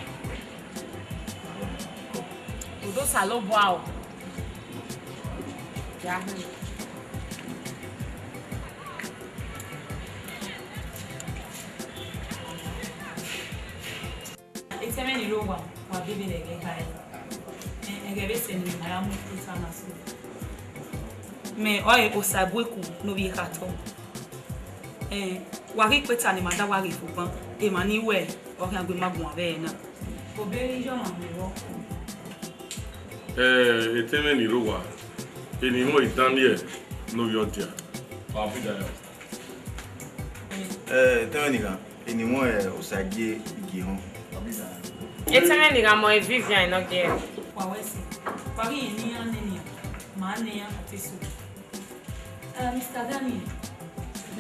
Those are low wow. Yeah. It's a many low one. I'll give it again. Me oye Osabuohien no bi kato wari kweta ni mada wari fuban e mani we o kan gbe magun abe na obere jo ma mi wo eteme ni rowa eni mo idanie no yo dia wa bi da teme ni ga eni mo Osagie igi hon eteme ni ga mo Vivian no ge wa wesi wari ni an ni ma ni an atisu Mr. Daniel.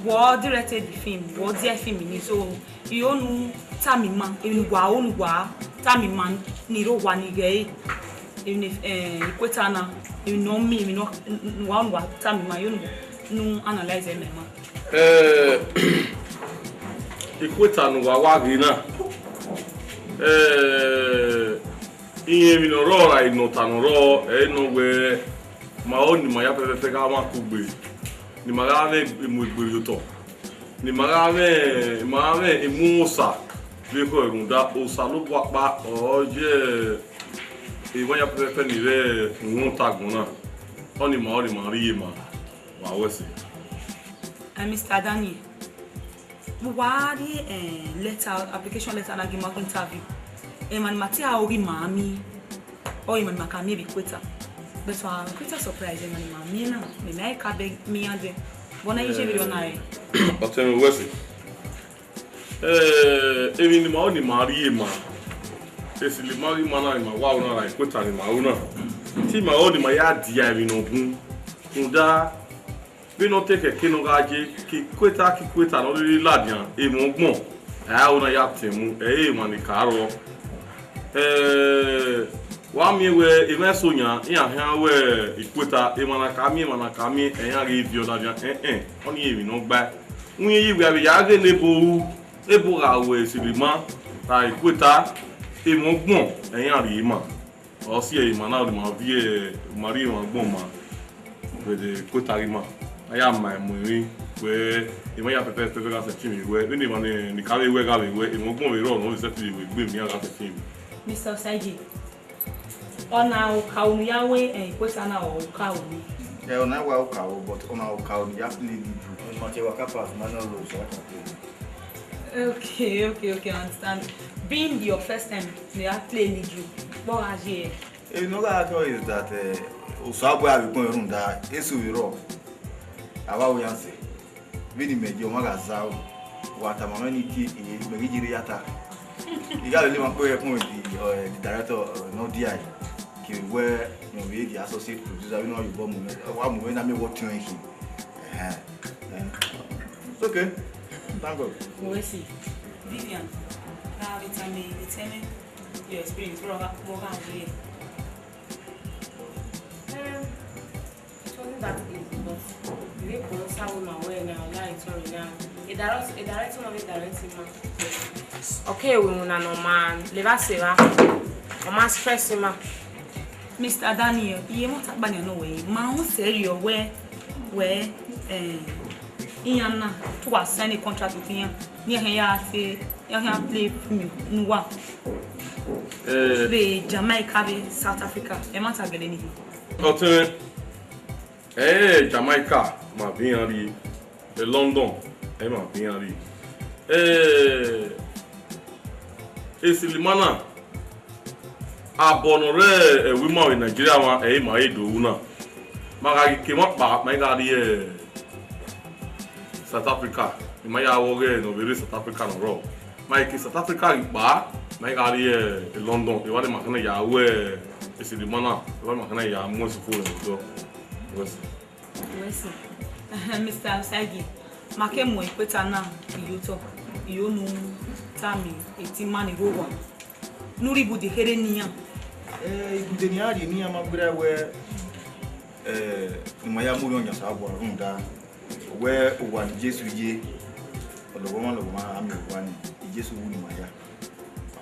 What directed the film? What the film in so you know Tamiman in Gua Tamiman Niro Wanigay in Equatana, you know me, you know one what Tamiman, you know analyze them. Equatan Wawagina. In Rora, in Notanoro, nowhere my own Maya Pegama could be. Ni magave muibuto ni magave imusa biko ngunda Osalubo pa oje iwanya pepe ni re ngunta guna oni maori marima wa wese Mr. Daniel wadi letter application letter na gima interview man matia ori mami o man makami bi kweta. But I'm quite surprised when my mina, me ka beg me and bona ije video na e. But tell me what's it? Evi ni ma o ni mari ma. Esili mari mana ni ma wa una la Ikweta ni ma una. Ti ma o ni ma ya dia evi no gun. Nda bi no te ke no gaje ki Ikweta no ri ladian e mo gbon. A una ya temu ma ni karo. Wa mi we ime sonya ya ha we Ikweta e mana ka mi e ya ri vi oda dia oni evi no gba. Unye yi we abi ya ge ebo ga we silima ta Ikweta e mo gbon e ya ri ma. O si e ma na ma vi mari ma gbon ma. We de Ikweta ri ma. Aya ma mo ri we e ma ya pepe ga se chimi we ni ma ni ka we ga we e mo gbon we ro no se ti we gbe mi ga se chimi. Mr. Osagie. Ona ukauni yawe Ikweta na ukauni. Yeah, ona wa ukawo but ona ukauni ya play the group. Mate waka pass manual law so what play. Okay, I understand. Being your first time you have played the group. What has you? You know what I is that Osabuohien we going that esu we rock. Aba we yan say. Bini meji o maga zao. Wa ta mama ni ti e me gijiri yata. You got to live and play the director no DI. Ki where you know the associate producer we know you bomb moment. Wa moment na me work to him. It's okay. Thank God. We see. Vivian, now tell me your experience. What have you? Something that is but we go sound my way now. Like sorry now. A director of a directing man. Okay, we muna no man. Leva seva. O ma stress ma. Mr. Daniel, you must have been no way. Ma who say you where Iana to a sign a contract with him. Near here say you can play film no be Jamaica be South Africa. E ma ta gele ni. Otin Jamaica ma bien ri. London e ma bien ri. Esilimana abonore women in Nigeria wa ma edo una ma ke ma pa ma ga ri South Africa ma ya wo ge no be South Africa no ro ma ke South Africa pa ma ga ri London e wa de ma kana ya we Esilimana e wa ma kana ya mo so fo do wes Mr. Osagie ma ke mo Ikweta na iyo nu tami etimani rowa nuri budi here niya Ibude ni ari ni amabura we ni maya muri onya sabo runda we owa ni Jesu ye olowo ma ami owa ni Jesu wu ni maya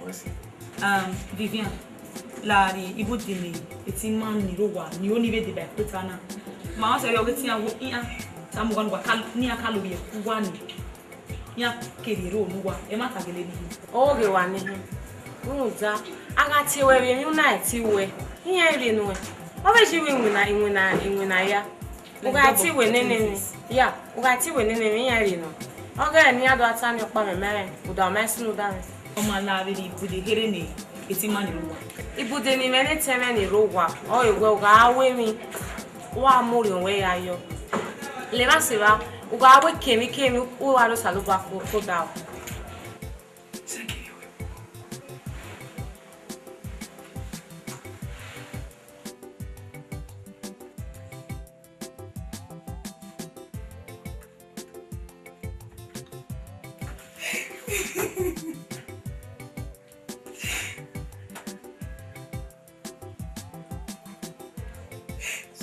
awesi Vivian lari ibudi ni etimani rowa ni oni be de Ikweta na ma o se yo geti awo iya tamu gwan gwa ni akalu ye wani ya keriro nuwa e mata gele ni Oge wa ni Uza aga tiwe we unite we iya ire nu o be ji we nwina ya uga tiwe nene ya uga tiwe nene iya ire nu oga ni ado ata ni pa memere uda mesinu da o ma la ri ibude here ni etimani rowa ibude ni mene teme ni rowa o ewe uga awe mi wa muri onwe ya yo le ba se ba uga awe kemi o wa lo salu ba ko da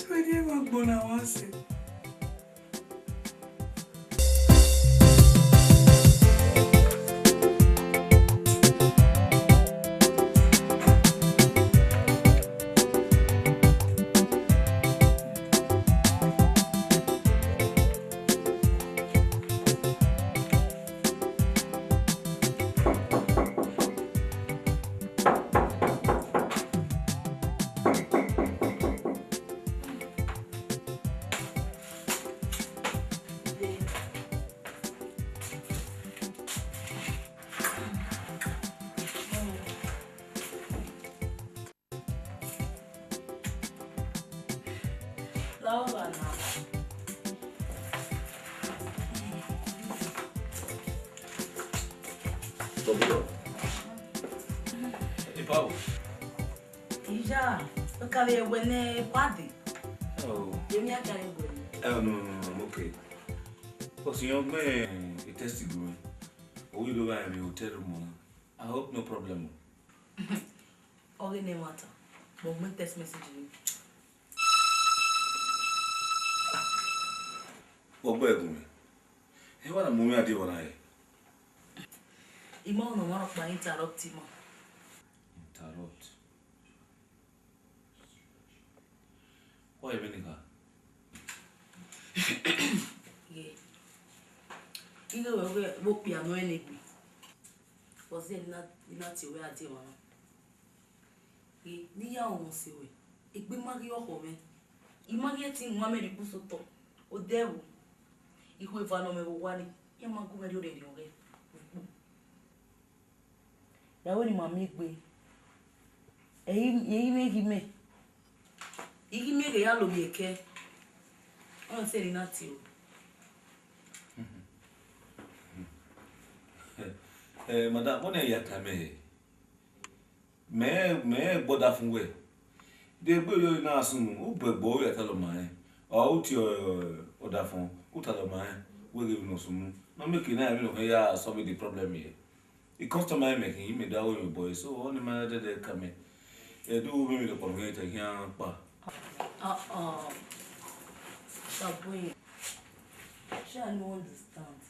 Sonia Magbona wants it. Bobo. E Paulo? Já, eu queria o Ené Padre. Oh. Eu me quero o No, okay. Because you may a test going. We do have a hotel room. I hope no problem. Okay, no matter. But my text message you. What boy going? Hey, what a moment I did when I. Ima no one of my interrupt him. Interrupt. Why you mean that? Yeah. You know we piano anyway. Was it not your way I did one? Yeah, ni ya o se we. Igbe magi o ho me. Imagi ti nwa me di busoto. O dewu. Ihu evano me wani. Ya magu me do de oge. Ya we ni mami gbe. Eyi megi me. Igi me ge ya lo bi eke. On se ni nati o. Madam, what are you coming? Me boda fun we. De gbe yo na sun, o gbegbo ya talo man. O ti oda fun, o talo man. We give no sun. No make na me no here solve the problem here. The customer making him that way boy. So only man that they come. E do me the complaint here pa. Osabuohien. Sure, I no understand.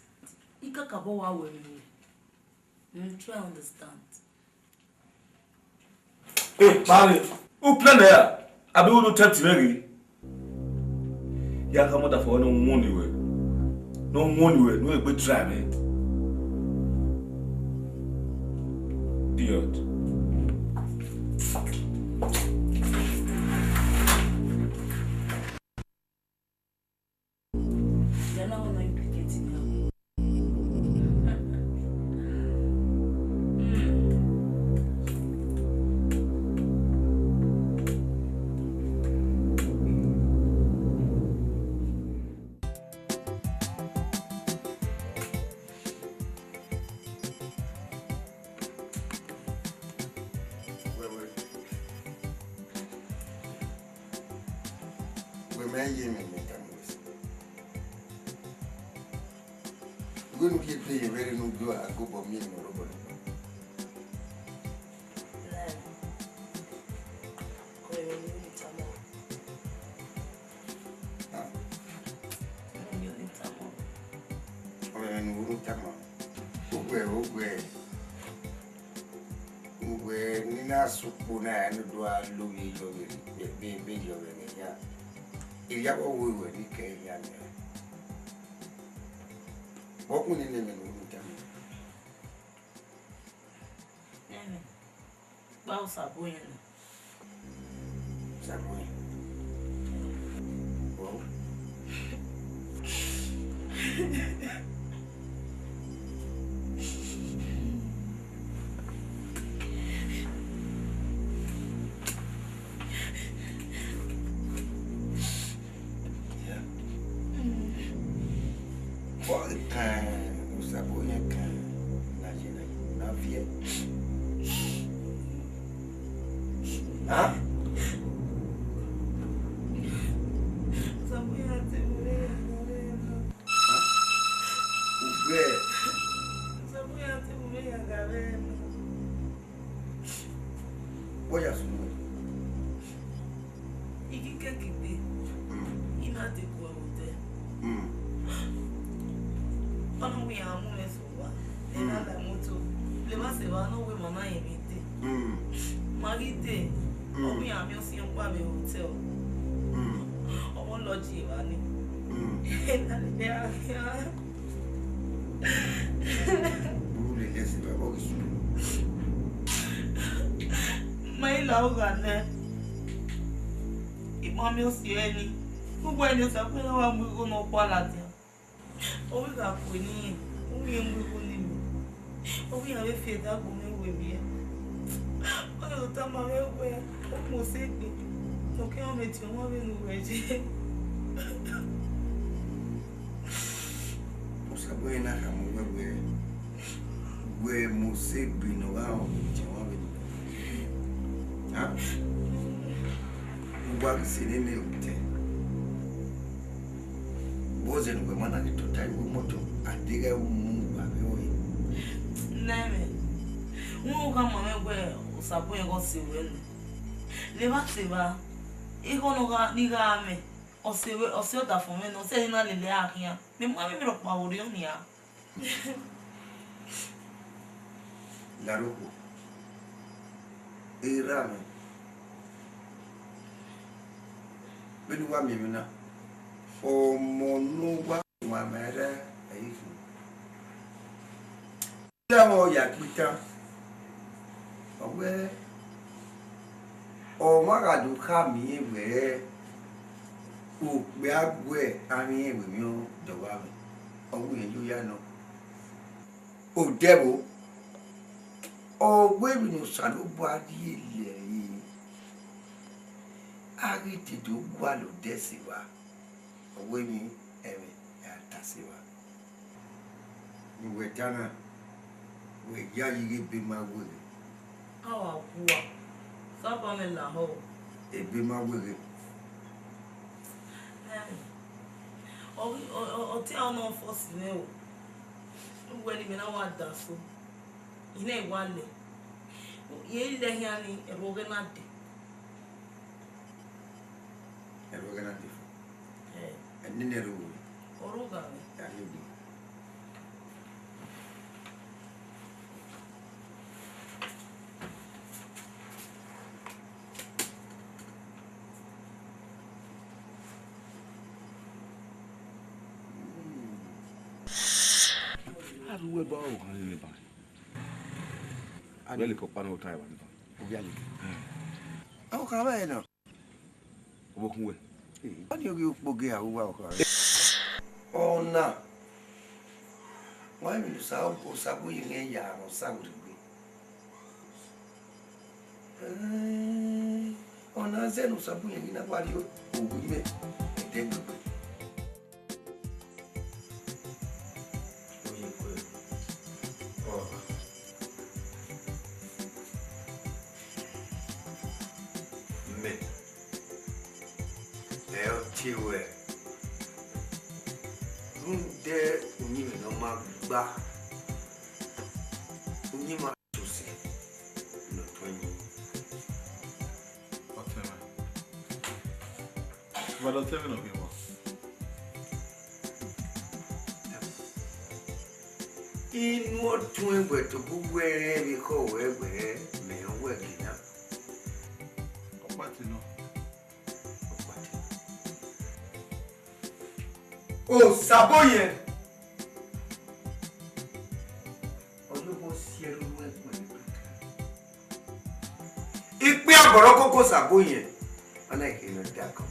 Ika kabo wa we me. Try to understand. Hey, Barry, who plan there? I be able to tell you. Ya come out for no money we. No money we, no be try me. Idiot. You're not gonna implicate me. We're going to keep playing very no good. I go for me. What will you name it? Osabuohien. Osabuohien. Well. Osabuohien kan na jina na vie. Ah? Osabuohien te mure. Ube. Osabuohien te mure ya gavena. Oya sunu. Iki kekide. Ina te kwa hotel. Ono we amu mesowa. Ena la moto. Le ma se va no we mama yemite. Marite. Omo ya mi o si npa be hotel. Omo lodge wa ni. Ena le be a. Buru le jesi ba o su. Mai la o gane. Imami o si eni. Gbogbo ẹni sọ pé wọ́n mú ikú náà pọ́ láti ọ̀. Orí kà kò ní orí mú ikú ní mi. Orí àwọn efi ìdágbò mi wè mí ẹ̀. Wọ́n yóò tá máa wẹ́wẹ́ ó mọ̀ sí ìgbé. Mo kí wọ́n méjì wọ́n rí inú rẹ̀ jẹ́. Osabuohien na ka mu wewe. we muse bino wao chiwawe ha ngwa sinene ute boze ngwe mana ni totai moto adiga mungu abeoyi neme unu kama megwe Osabuohien go siwe le ba siba ihono ga nigame ose da fome no se na lele akia me mo me ro pa ori oni ya Naruko Irame Benuwa mimina Omonuwa Mamere Aifu Lamo yakita Owe Omagadu kami ewe Ukbe agwe ami ewe mio dowame Owe yuya no Odebo ọgbẹ́ mi ò ṣàlóbọ̀ adìyẹ ilẹ̀ yìí àrídìdò wà ló dẹ́ sí wa ọgbẹ́ mi ẹ̀rìn ẹ̀ta sí wa ìwẹ̀ dáná wẹ̀ yá yìí bí máa wẹ̀rẹ̀. àwọn àkúwà sábà mi là họ. Ebi máa wẹ̀rẹ̀. ọtí àwọn náà fọ́ sí ní o wọ́n ẹni mi náà wà dà so. Ine wale ye ile yani eroge na de enine ro oruga ya hivi aruwe ba o kan ni ba Really ko pano tai wan. Obiali. Awo ka ba eno. Obo kunwe. Ani ogi okpoge awo ka. Ona. Wa mi sa Osabuohien ya ro sa wo gbe. Ona ze Osabuohien na wari ogu me. De gbe. Tiwe Nde Unime no magba Unima Tusi No 20 Otema Vado teme no kimo Imo tuwe to bugwere biko wewe me wegina Opati no Osabuohien Olobo sieru wewe Ipe agoro koko Osabuohien ana ikino da kan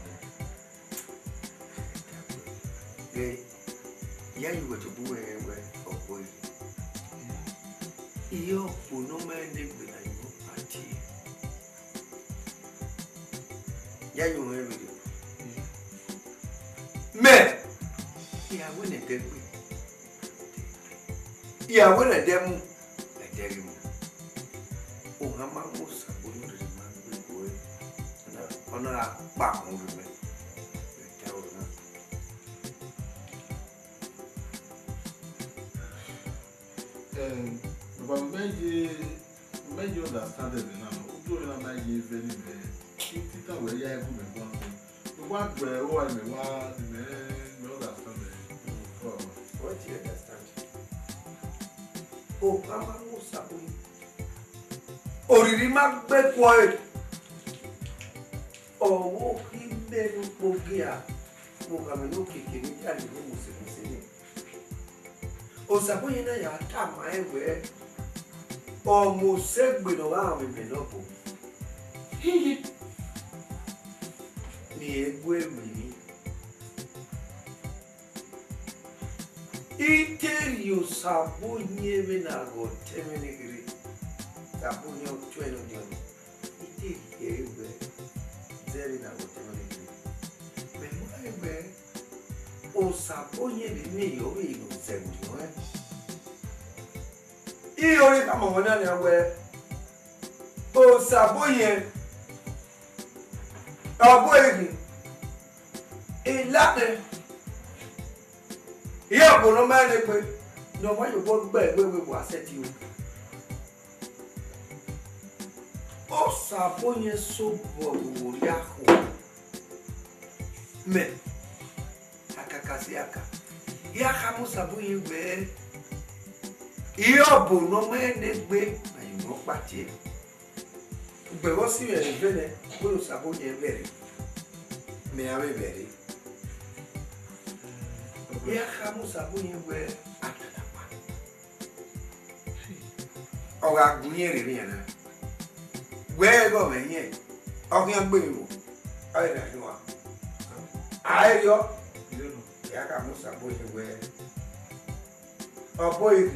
ya yiwe to buwe oboyi iyo pono mende gbena yo ati ya yiwe video me ìyàwó ne degbe ìyàwó ne demu ederi mu o ha ma mo Osabuohien re ma gbe go ona pa mo re me ta o na but meji understand it now ojo na na ye very very tita we ya ku me gwa gwa gbe o wa me understand it what do you understand o kama Osabuohien oriri ma gbe ko e owo ki benu pogia mo ka me no keke ni ja ni mo se ni Osabuohien na ya ta ma ewe o mo se gbe no ba mi me no po ni egwe mi iteri Osabuohien me na go temene giri Osabuohien tweno dion iteri ewe zeri na go temene giri me mo ewe Osabuohien me yo we no se gbe I only come on where Osabuohien Osabuohien in Latin. Here, no man, no one you won't bear where we were set you. Osabuohien so Yahu Me Akakasiaka Yakamu Osabuohien where Yobu no man, they you walk back here. But what's here in Benin? Osabuohien very. Me are very. Yakamu Osabuohien where Oga Gunyeri. Where go me here? Ogian Bimu. I don't know. I yo. Yakamu Osabuohien where. Oh boy.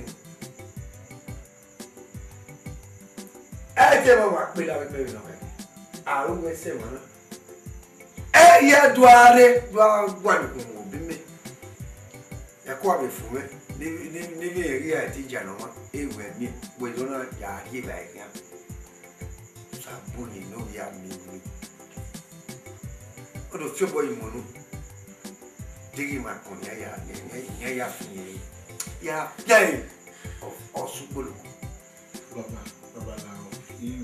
I tell my beloved baby. I always say, man. Eh, yeah, do I one who be me? A quarter for me. Living a year teacher, no one. It will be. We don't know. Yeah, give back. Osabuohien no ya me. What of your boy Monu? Digging my conya, yeah, day of Osabuohien. Baba now, you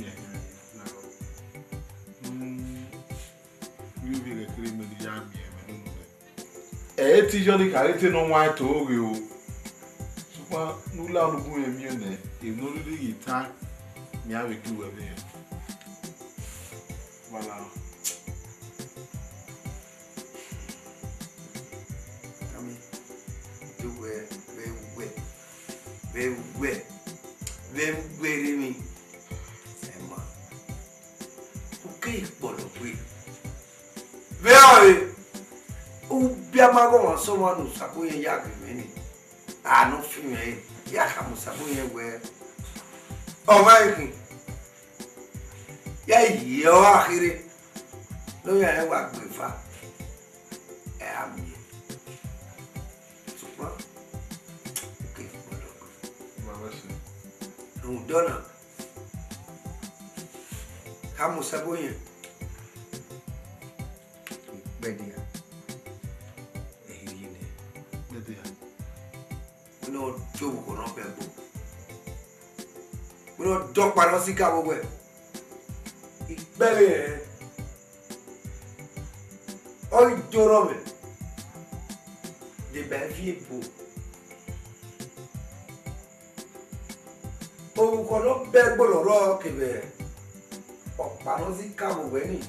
will a cream in the yam. Tijoli carried no white to you. Super Nula Mune, if no really time, me I will do a bit. Voilà. Very me. Emma. Okay, Bolowi. Very. Biamago and someone who's Osabuohien Yagri. Ah, no female. Yakamu Osabuohien where. Oh, my. Yeah, you are here. No, you are work with her. I'm here. Super. Okay, Bolowi. Donna. Kamu Osabuohien. Bedia. Bedia. We no joke on people. We no dog parasika we. It's better. Oh, Jorome. The Belgian. Oh, kono beg boloro kebe. O panozi kabu weni.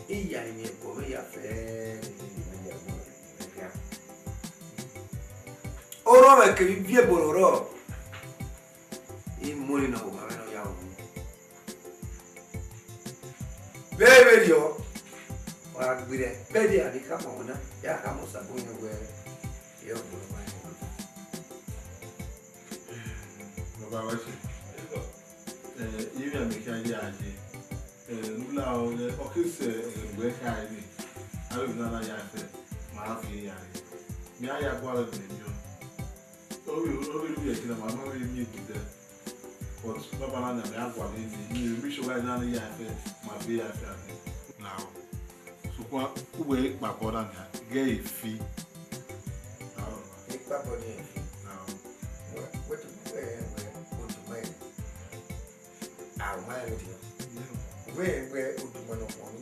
Iya ni ko ya fe. Oro me ke vie boloro. I muri no ba no ya. Bebe yo. Wa gbire. Bedi ani ka mo na. Ya ka mo Osabuohien we. Yo bolo ba. Even a mechanic, Nula, okay, where I mean, I will not have my family. May I have one of them? Oh, you will be a kid of my mother in you with them. But Papa and I have one in you, wish you were not my beer family. Now, so what way my brother gay fee? What I'll marry you. Where would you want to want?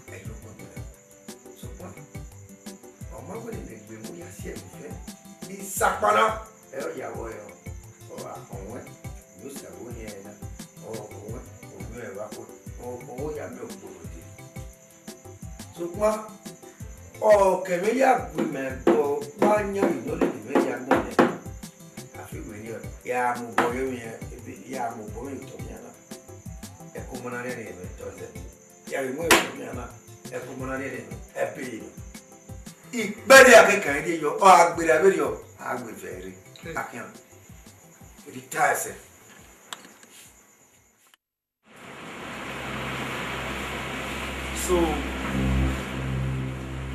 I don't want to. So what? Oh, my wedding day, we are here. It's Sapana. Oh, yeah, well, what? You Osabuohien. Oh, what? Oh, yeah, no. So what? Oh, can we have women? Oh, one young, you know, the young woman. I feel when you're, yeah, I'm going here. Yeah, I'm going to me. Comunale ya rimwe yana e comunale e pe I bere akeka ide yo o agbere abere yo agbe fere akian retire. So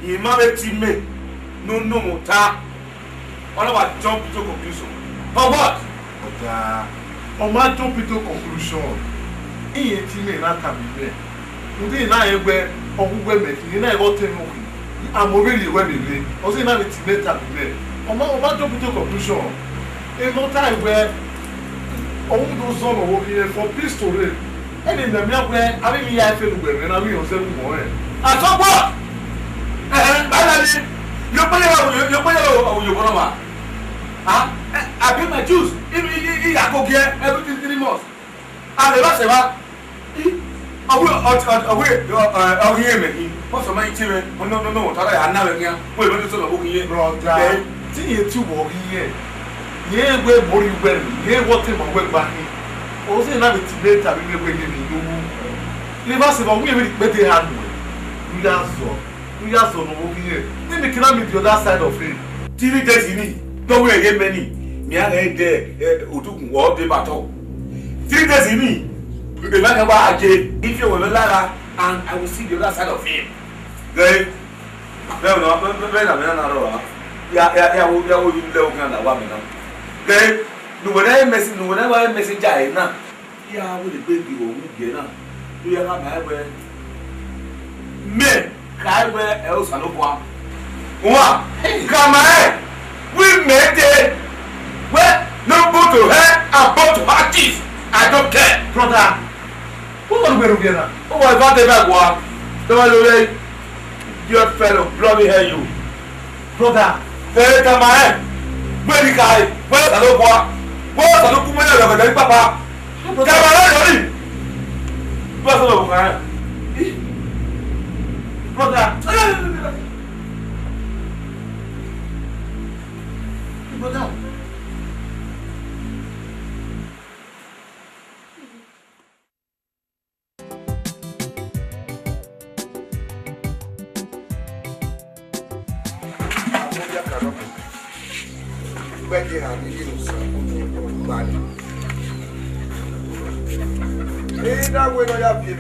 imame time no ta all about jump to conclusion for what On m'a jump into conclusion. Il est timé là tabibé. Nous dit là il est on vous met il n'a pas tenu. A mauvais lieu bébé. On sait là le timé tabibé. On m'a jump into conclusion. Et non ta est on nous zone au bien for peace to reign. Elle est même là avec il a fait le bébé na oui on sait où moi. Attends quoi? Balali. Yo pas là. Ah, I pay my dues. Il a coqué everything 3 months. Ah, mais là c'est va. Ah oui, mais pas seulement il tire. Non, t'as rien à faire. Oui, mais tu vas bouger. Brother, si tu vois hier, hier we bori well, hier what him work back. Aussi na le tibet avec le bébé nous. Les va c'est bon, oui, mais they had we are so no here. Then the can meet the other side of it. 3 days in it. Don't we get many? Me and there Otukun all day battle. 3 days in me. The man about again. If you will Lara and I will see the other side of him. Then no. Yeah, we will na wa me now. Then no whenever messenger na. Yeah, we the baby o we get na. You have my way. Me kai we else no kwa. Wa, come on. We made it. Well, no go to her and go to her teeth. I don't care. Brother, who are we looking at? Oh, I got the back one. Don't worry. Your fellow, bloody hell you. Brother, Hey, come on. Where the guy? Where's the local one? Where's the local man? You're going to papa. Come on, where's the local man? brother, brother. Beji hami yinu sa bani. Na we no ya bi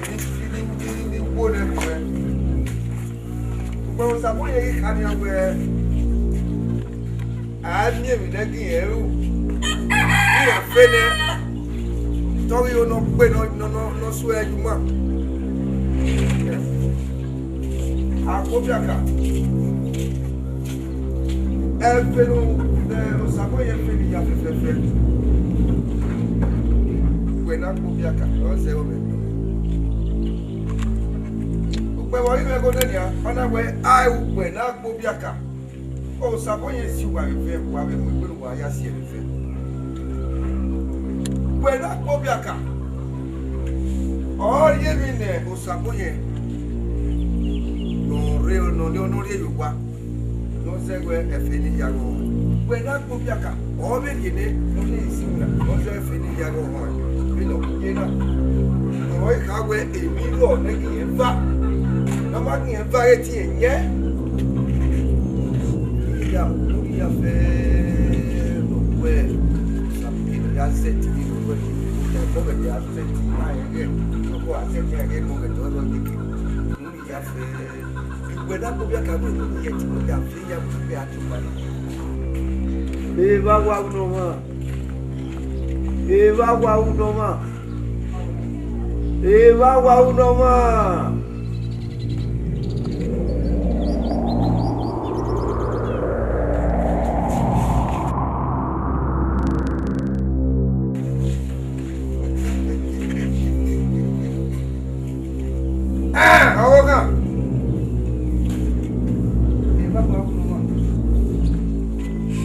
ni wo ne ko. Gbo sa bo ye ka ni agbe. A ni mi na gi e o. Ni a fe ne. Tori o no pe no so eju ma. A ko bi aka. E fe no Osabuohien feli ya fefe. Wena kubiaka, ose o me. Ugbe wo iwe go denia, ona we ai ugbe na kubiaka. Osabuohien si wa fefe wa be mo gbe wa ya si fefe. Wena kubiaka. O ye mi ne Osabuohien. No real no re yuwa. No segwe efeli ya go. When I go back, all the day, only similar, also a feeling yago horn. Below, you know, I can't wear a million making a fat. No making a variety, and yet, we are fair, where something has said to me, when they have said to me again, so I said again, we are fair. When I go back, I will get to the affair to be at the money. Eva wa unoma. Eva wa unoma. Eva wa unoma. Ahoga. Eva wa unoma.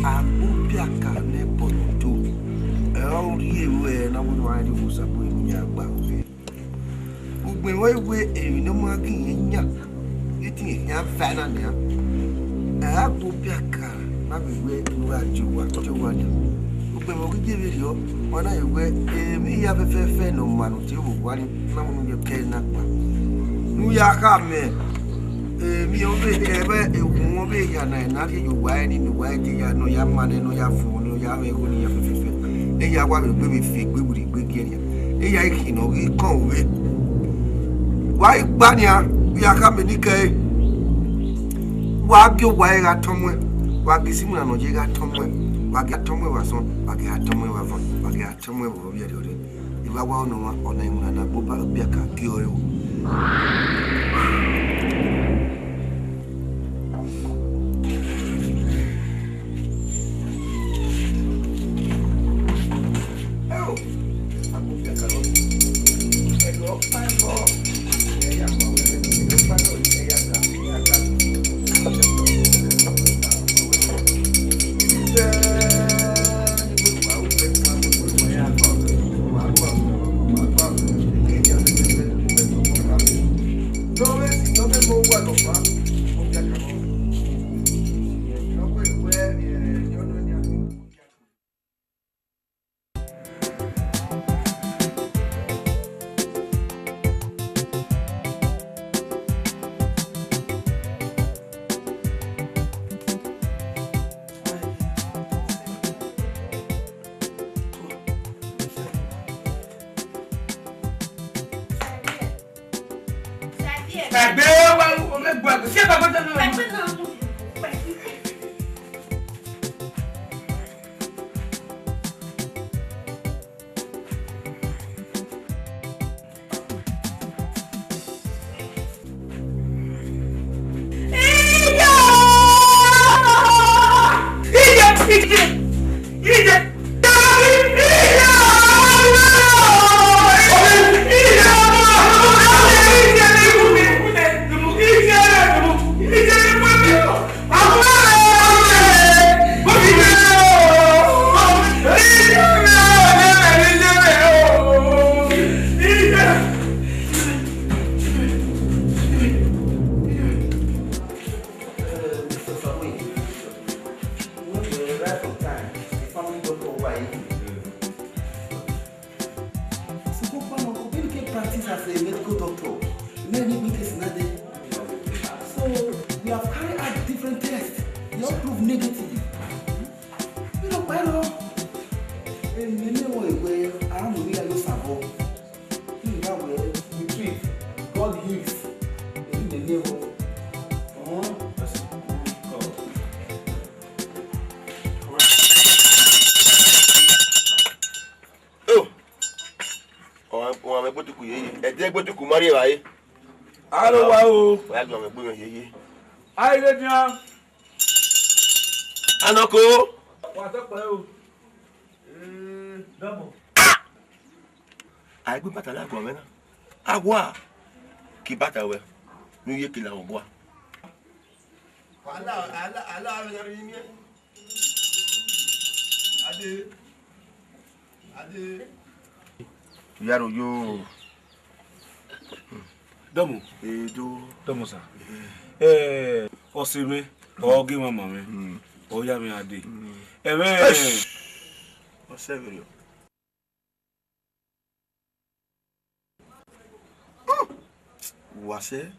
Abubiaka ne boto. Ori ewe na wo wa ni Osabuohien nya gba we. Ugbe we e no ma kin nya. Eti ya fa na ne. Abubiaka na be we no ajuwa jowa ni. Ugbe mo gije be yo, ona ewe mi ya fefe no ma no ti wo wa ni na mo ye ke na pa. Nu ya ka me. Mi o be ebe ehun o be ya na ti yo wa ni no wa ti ya no ya ma no ya fun no ya we ko ni ya fefe. E ya wa be mi fi gbe wuri gbe gi e ya iki no ri kan we. Wa igba ni a ya ka me ni ke. Wa gi wa ra tomwe. Wa gi si mu na no je ga tomwe. wage atomwe waso wage atomwe wavon wage atomwe wo bia de ore iba wa no wa ona imuna na boba bia ka ki oyo Alo wa o. Wa gbo me gbo yeye. Ai le dia. Anoko. Wa to pe o. Damo. Ai gbe bata la gbo me na. Agwa. Ki bata we. Nu ye ki la o boa. Ala ri ni. Ade. Yaro yo. Damo. Edo. Damo sa. Osime. Ogi mama me. Oya mi ade. Osevio. Wase.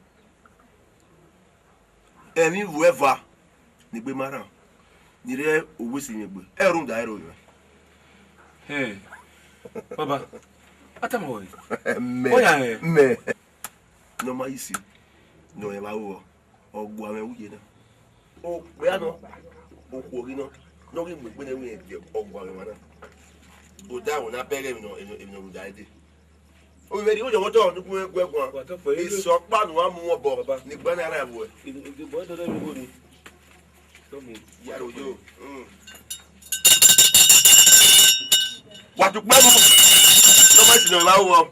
Emi whoever ni gbe mara. Ni re owo si mi gbe. Erun da ero yo. Baba. Atama wo. Me. No ma isi. No e ma wo. Ogbo ame wuye na. O pe ano. O ko ri no. No ri gbe na wi e je ogbo ame ma na. O da wo na bere mi no emi da ide. O we ri o jo mo to du gwegun. Iso pa nu wa mu won bo ni gba na ara wo. Ide bo do mi go ni. Damo. Yaro yo. Wa tu pe mo. No ma si no ma wo.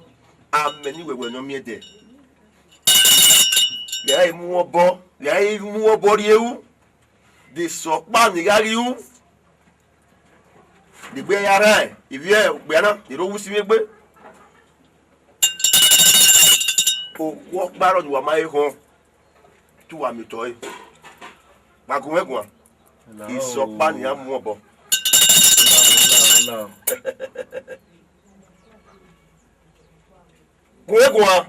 Ameni wewe no mi ede. Ya imu obo, ya imu obo ri ewu. De so pa ni gari u. De gbe yara e, ibi e gbe na, ni ro wu si mi gbe. O wo paro ju wa mai ho. Tu wa mi to e. Pa kun egun. Iso pa ni amu obo. Kun egun.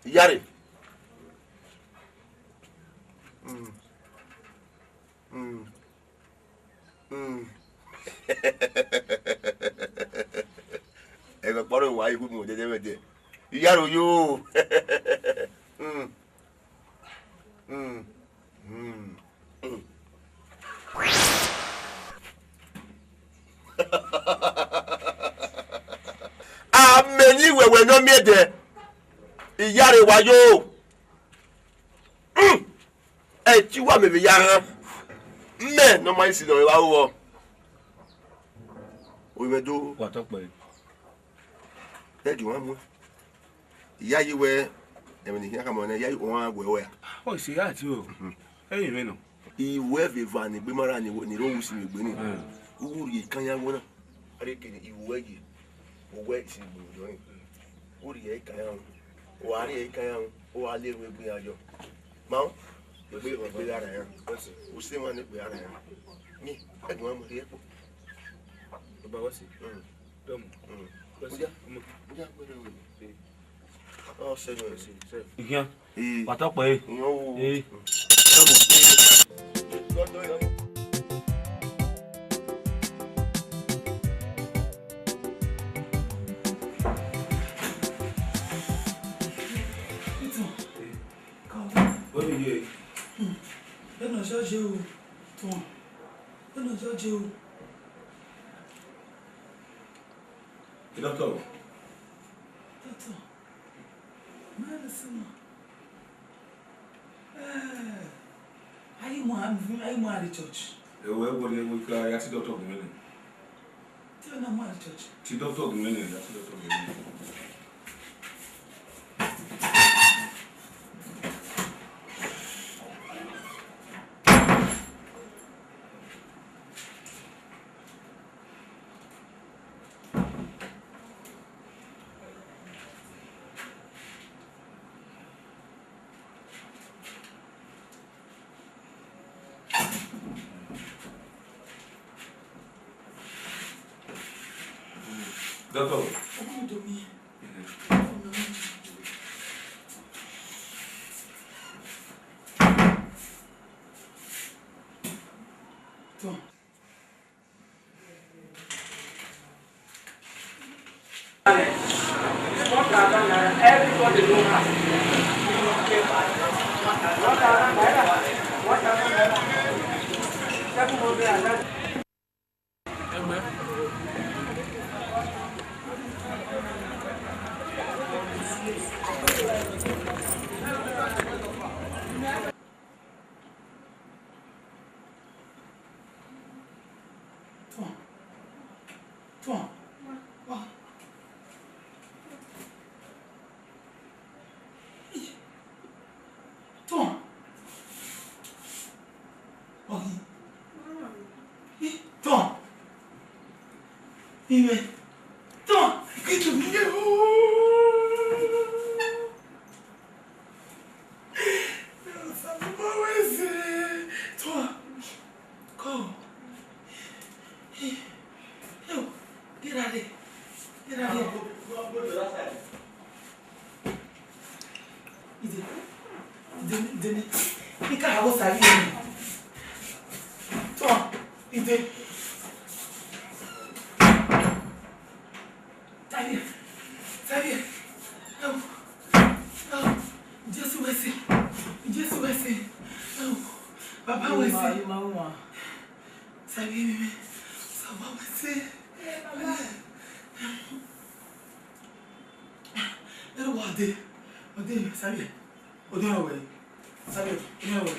Yare. Ego poro wa iku mo jeje mede. Yaro yo. me there. Iyare wayo. Eh, chiwa me yara. Me no mind si no wa wo. We me do. What talk boy? That you want. Iya yi we emini hiaka mo na iya yi won agwe ya. Oh, see that you. Hey, me no. Iwe viva ni gbe mara ni ro wusi mi gbe ni. Uri kan ya wona. Are kini iwe yi. Owe ti gbo do ni. Uri e kan ya. O ari e kan ya. O ale we gbe ajo. Ma o gbe ara ya. O se wa ni gbe ara ya. Mi e dun mo ri e po. Baba wasi. Dom. Oja gbe re. Oh, c'est bon, c'est. Bien. What talk boy? Eh. Doctor. Medicine. Are you at the church? Where would we cry? I see Doctor Gumini. Tell them at the church. See Doctor Gumini, that's Doctor Gumini. Doctor. Come to me. Tom. Everybody know that. Tom. Tom. Tom. Tom. Get to me. Tom. Go. Get out of here. Get out of here. You can't have a Tom, it's it. Sabe? Não. Jesus vai ser. Jesus vai ser. Não. Papai vai ser. Sabe? Salva vai ser. Eu vou até. Até, sabe? O dia não vai. Sabe? O dia não vai.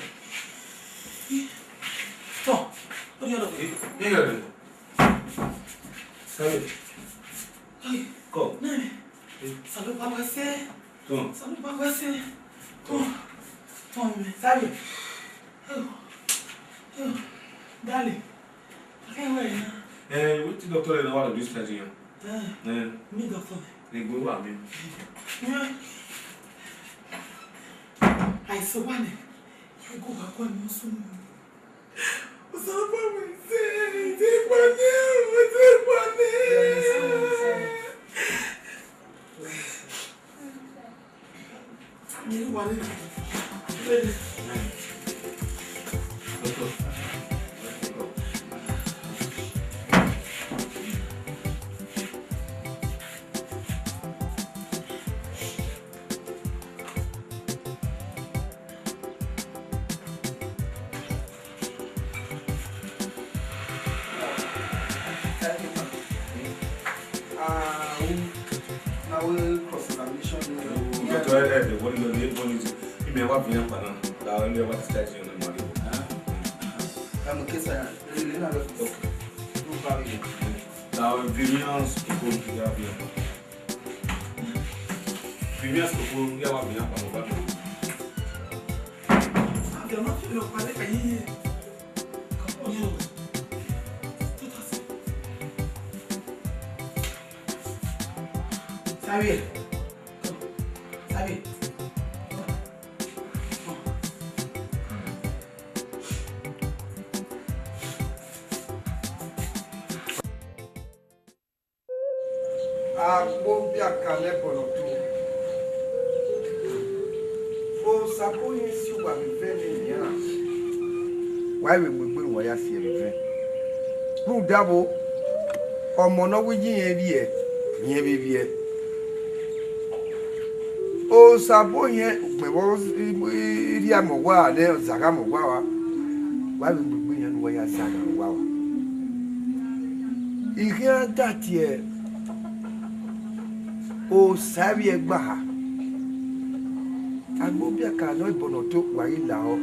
Tom, o dia não vai. Nigga. Sabe? Ai. Go. Nani? Sabe o vai ser? Tom. Sabe o vai ser? Tom. Tom, sabe? Eu. Dale. Quem vai, né? What the doctor and all of this thing? Me doctor. They go out, man. I saw one. I go back one more soon. Osabuohien will say, take one name, take one name. You want it? Now we'll cross it. Osabuohien si wa vivene nya. Why we gbegbe won ya si vivene. Who dabo ọmọ no wi yin yen bi e. Osabuohien gbebo ri amogwa de zaga mogwa wa. Why we gbegbe yan wo ya zaga wa wa. Ihe datie o sabi egba ha. Agbóbíà ká lọ ìbọ̀nà tó wáyé làọ́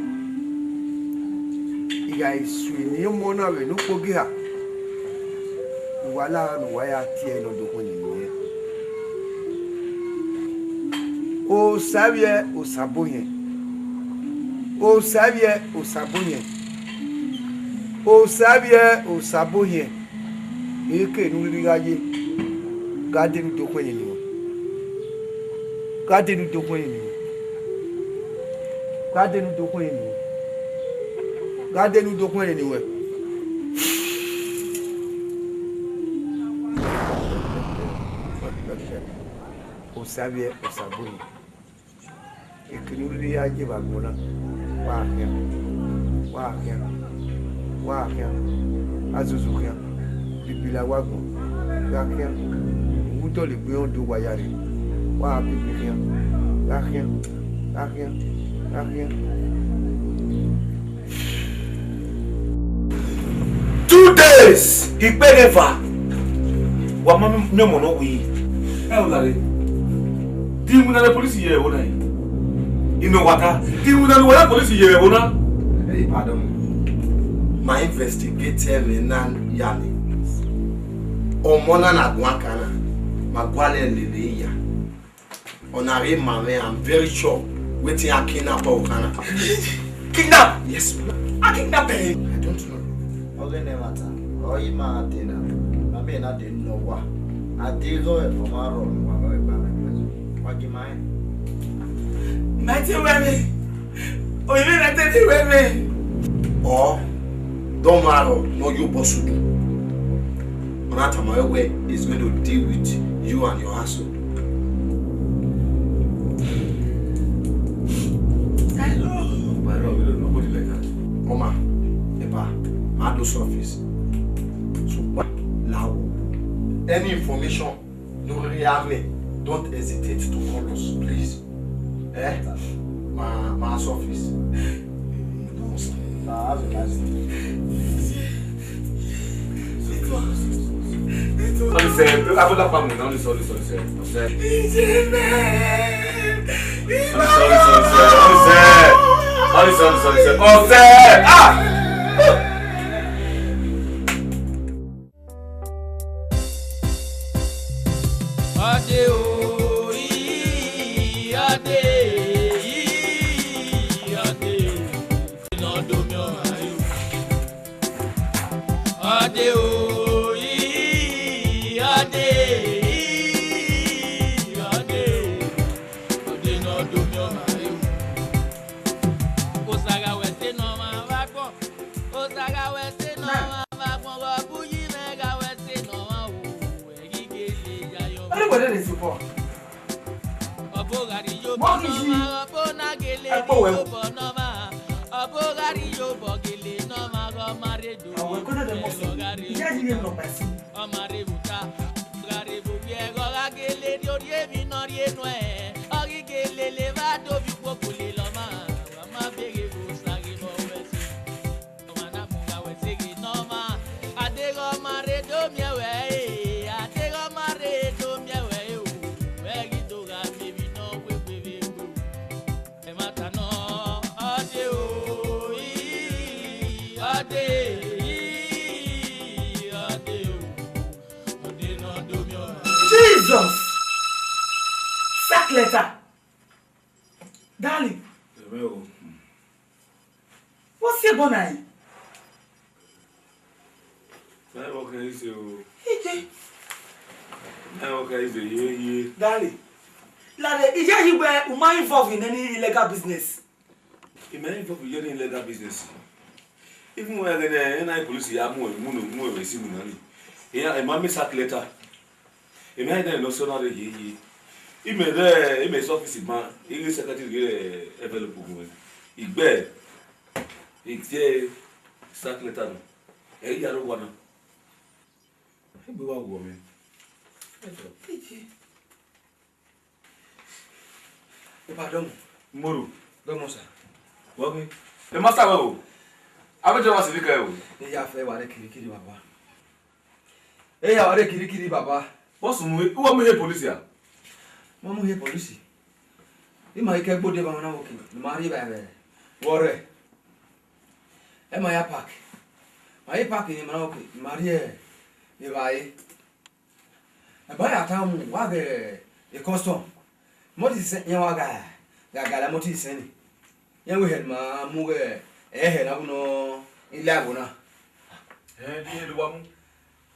ìyá ìsù ènìyàn mọ́ náà rẹ̀ ló kógé à ìwà láàánú wáyà tí ẹ lọ́dọ̀kọ́ nìyẹn o sábìẹ Osabuohien o sábìẹ Osabuohien o sábìẹ Osabuohien èké inú rírí ayé gádẹ́nu dọ́kọ́ yẹn nìyẹn gádẹ́nu dọ́kọ́ yẹn nìyẹn. Gádẹ́nu dókun ẹni wẹ̀. Osabuohien Osabuohien. Ìkìlì orí ajé bàgbọ́n náà. Wá àkíyàn. Azùzù kíyàn. Bìbìlà wàgùn. Wá kíyàn. Òwúntọ̀ lè gbé ọ̀dọ̀ wáyà rẹ̀. Wá bìbì kíyàn. Wá kíyàn. 2 days. Iperefa. Wa mama memo no wi. Elare. Timu na police ye wona yi. Ino wata. Timu na wala police ye wona. Hey, pardon. My investigator me nan yani. Omona na gwakana. Magwale lele ya. Onare mame, I'm very sure. Waiting a kidnap or kana. Kidnap? Yes, I kidnap him. I don't know. Okay, never. Oh, you man, I mean, I didn't know what. I did go from our own. What do you mind? Nothing with me. Oh, you mean nothing with me? Or don't matter, no you boss do. Onata my way is going to deal with you and your household. Mama, Eba, Mado's office. So, now, any information, no really, don't hesitate to call us, please. My office. Have a nice day. Maybe Jesus! Sack letter. Darling. What's your bonnet? Okay, so. Okay, Darling. Lade, is you were involved in any illegal business? He may involved in any illegal business. Even when the police have more receiving money. Here, a mammy sack letter. He made a notion of the he made office man, English secretary available. He bear. He sack letter. A yellow one. He be one woman. Pardon. Moro. Comment ça? Okay. Le master wo. Avec toi c'est que wo. Il y a fait wale kirikiri baba. Eh ya wale kirikiri baba. Boss mu wo mu he police ya. Mo mu he police. I ma ke gbode ba na woki. Mari ba be. Wore. E ma ya park. Ma ya park ni ma na woki. Mari e ba e. E ba ya ta mu wa ge e custom. Moti se yan wa ga. Ga la moti se ni. Yan we head ma mu ge head abuno ile abuna. Di lo wa mu.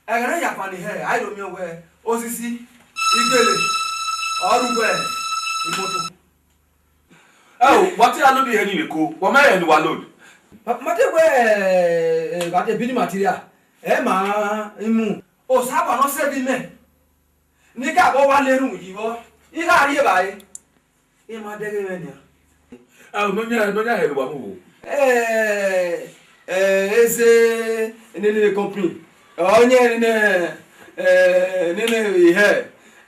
Egana ya pani he, I don't know where. Osisi, Igele, Orugwe, Imoto. Oh, what you load here ni ko? What my end wa load? Mate we bate bini material. Ma imu. O saba no se bi me. Ni ka bo wa leru yiwo. I ga ri e bai. E ma dege me ni. Ah, no nya he wa mu. Eze ne company. Onye ne ihe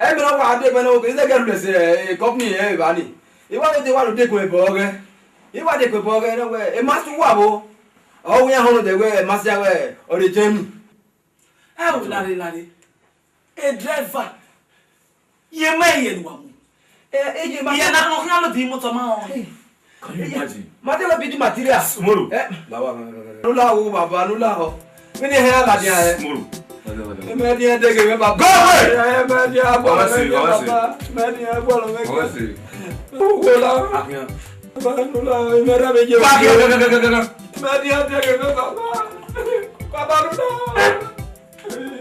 e mere kwa ade bana oge ze garu lese company e ba ni iwa de wa lo de ko e bo ge iwa de ko bo ge no we e ma su wa bo o wi ahun de we ma sia we o de jemi e o lare e driver ye ye nwa mu e je ma ye na no kan lo di motor ma o. Can you imagine? Mate we bidi material Moro. Lawa no la wo baba no la ho Mini hair la dia Moro. Me dia de ke baba. Go away. Me dia baba. Me dia baba. Ola. Akia. Baba la me ra be je. Me dia de ke baba. Baba no.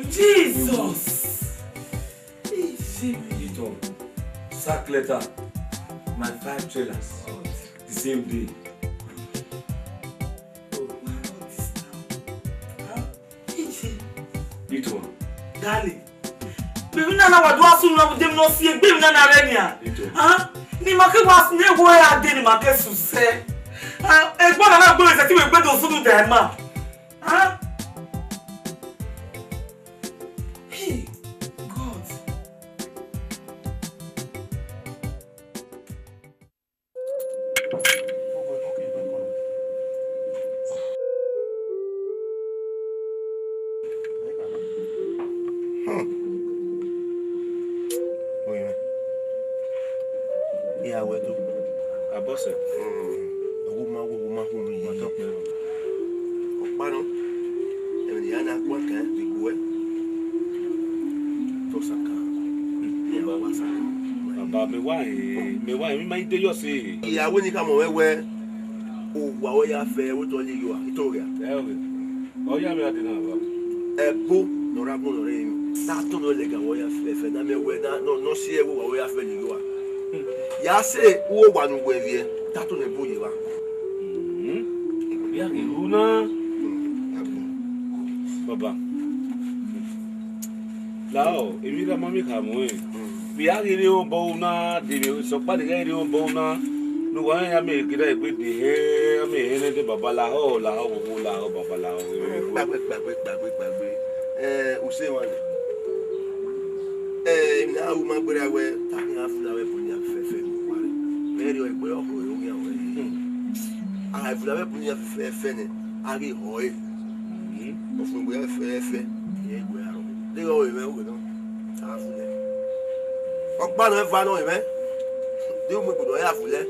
Jesus. Ito. Sack letter. My 5 trailers. The same day. Ito. Darling. Baby nana wa do asun na dem no see baby nana renia. Ni ma ke was ne go ya de ni ma ke su se. Egbo na gbo se ti we gbe do sunu de ma. Hey, God. Abose. Woman, my top. Pano. And the Anna Quaka, the Gue. Tosaka. About me why me might do you say. Yeah, when you come away where Wawaya fair, what only you are, Itoria. Oh, yeah, I didn't know. A book, no rabo, no rain. Not to know like a way of fair, and I may wear no see a way of fair you are. Ya say, oh, one way here, that on a boy you are. Yeah, you know. Baba. Now, if you don't mammy come away, we are in your bona, the so bad in your bona. No one I make it with the hair, I mean, the Babalaho, Lao, Babalao. Back. Say one. Now, my brother, we're talking after the weapon you have very well. I have never put your fair fenny. I get hoy. Often we have fair. They all remember. What part of fun, man? Do we put have left?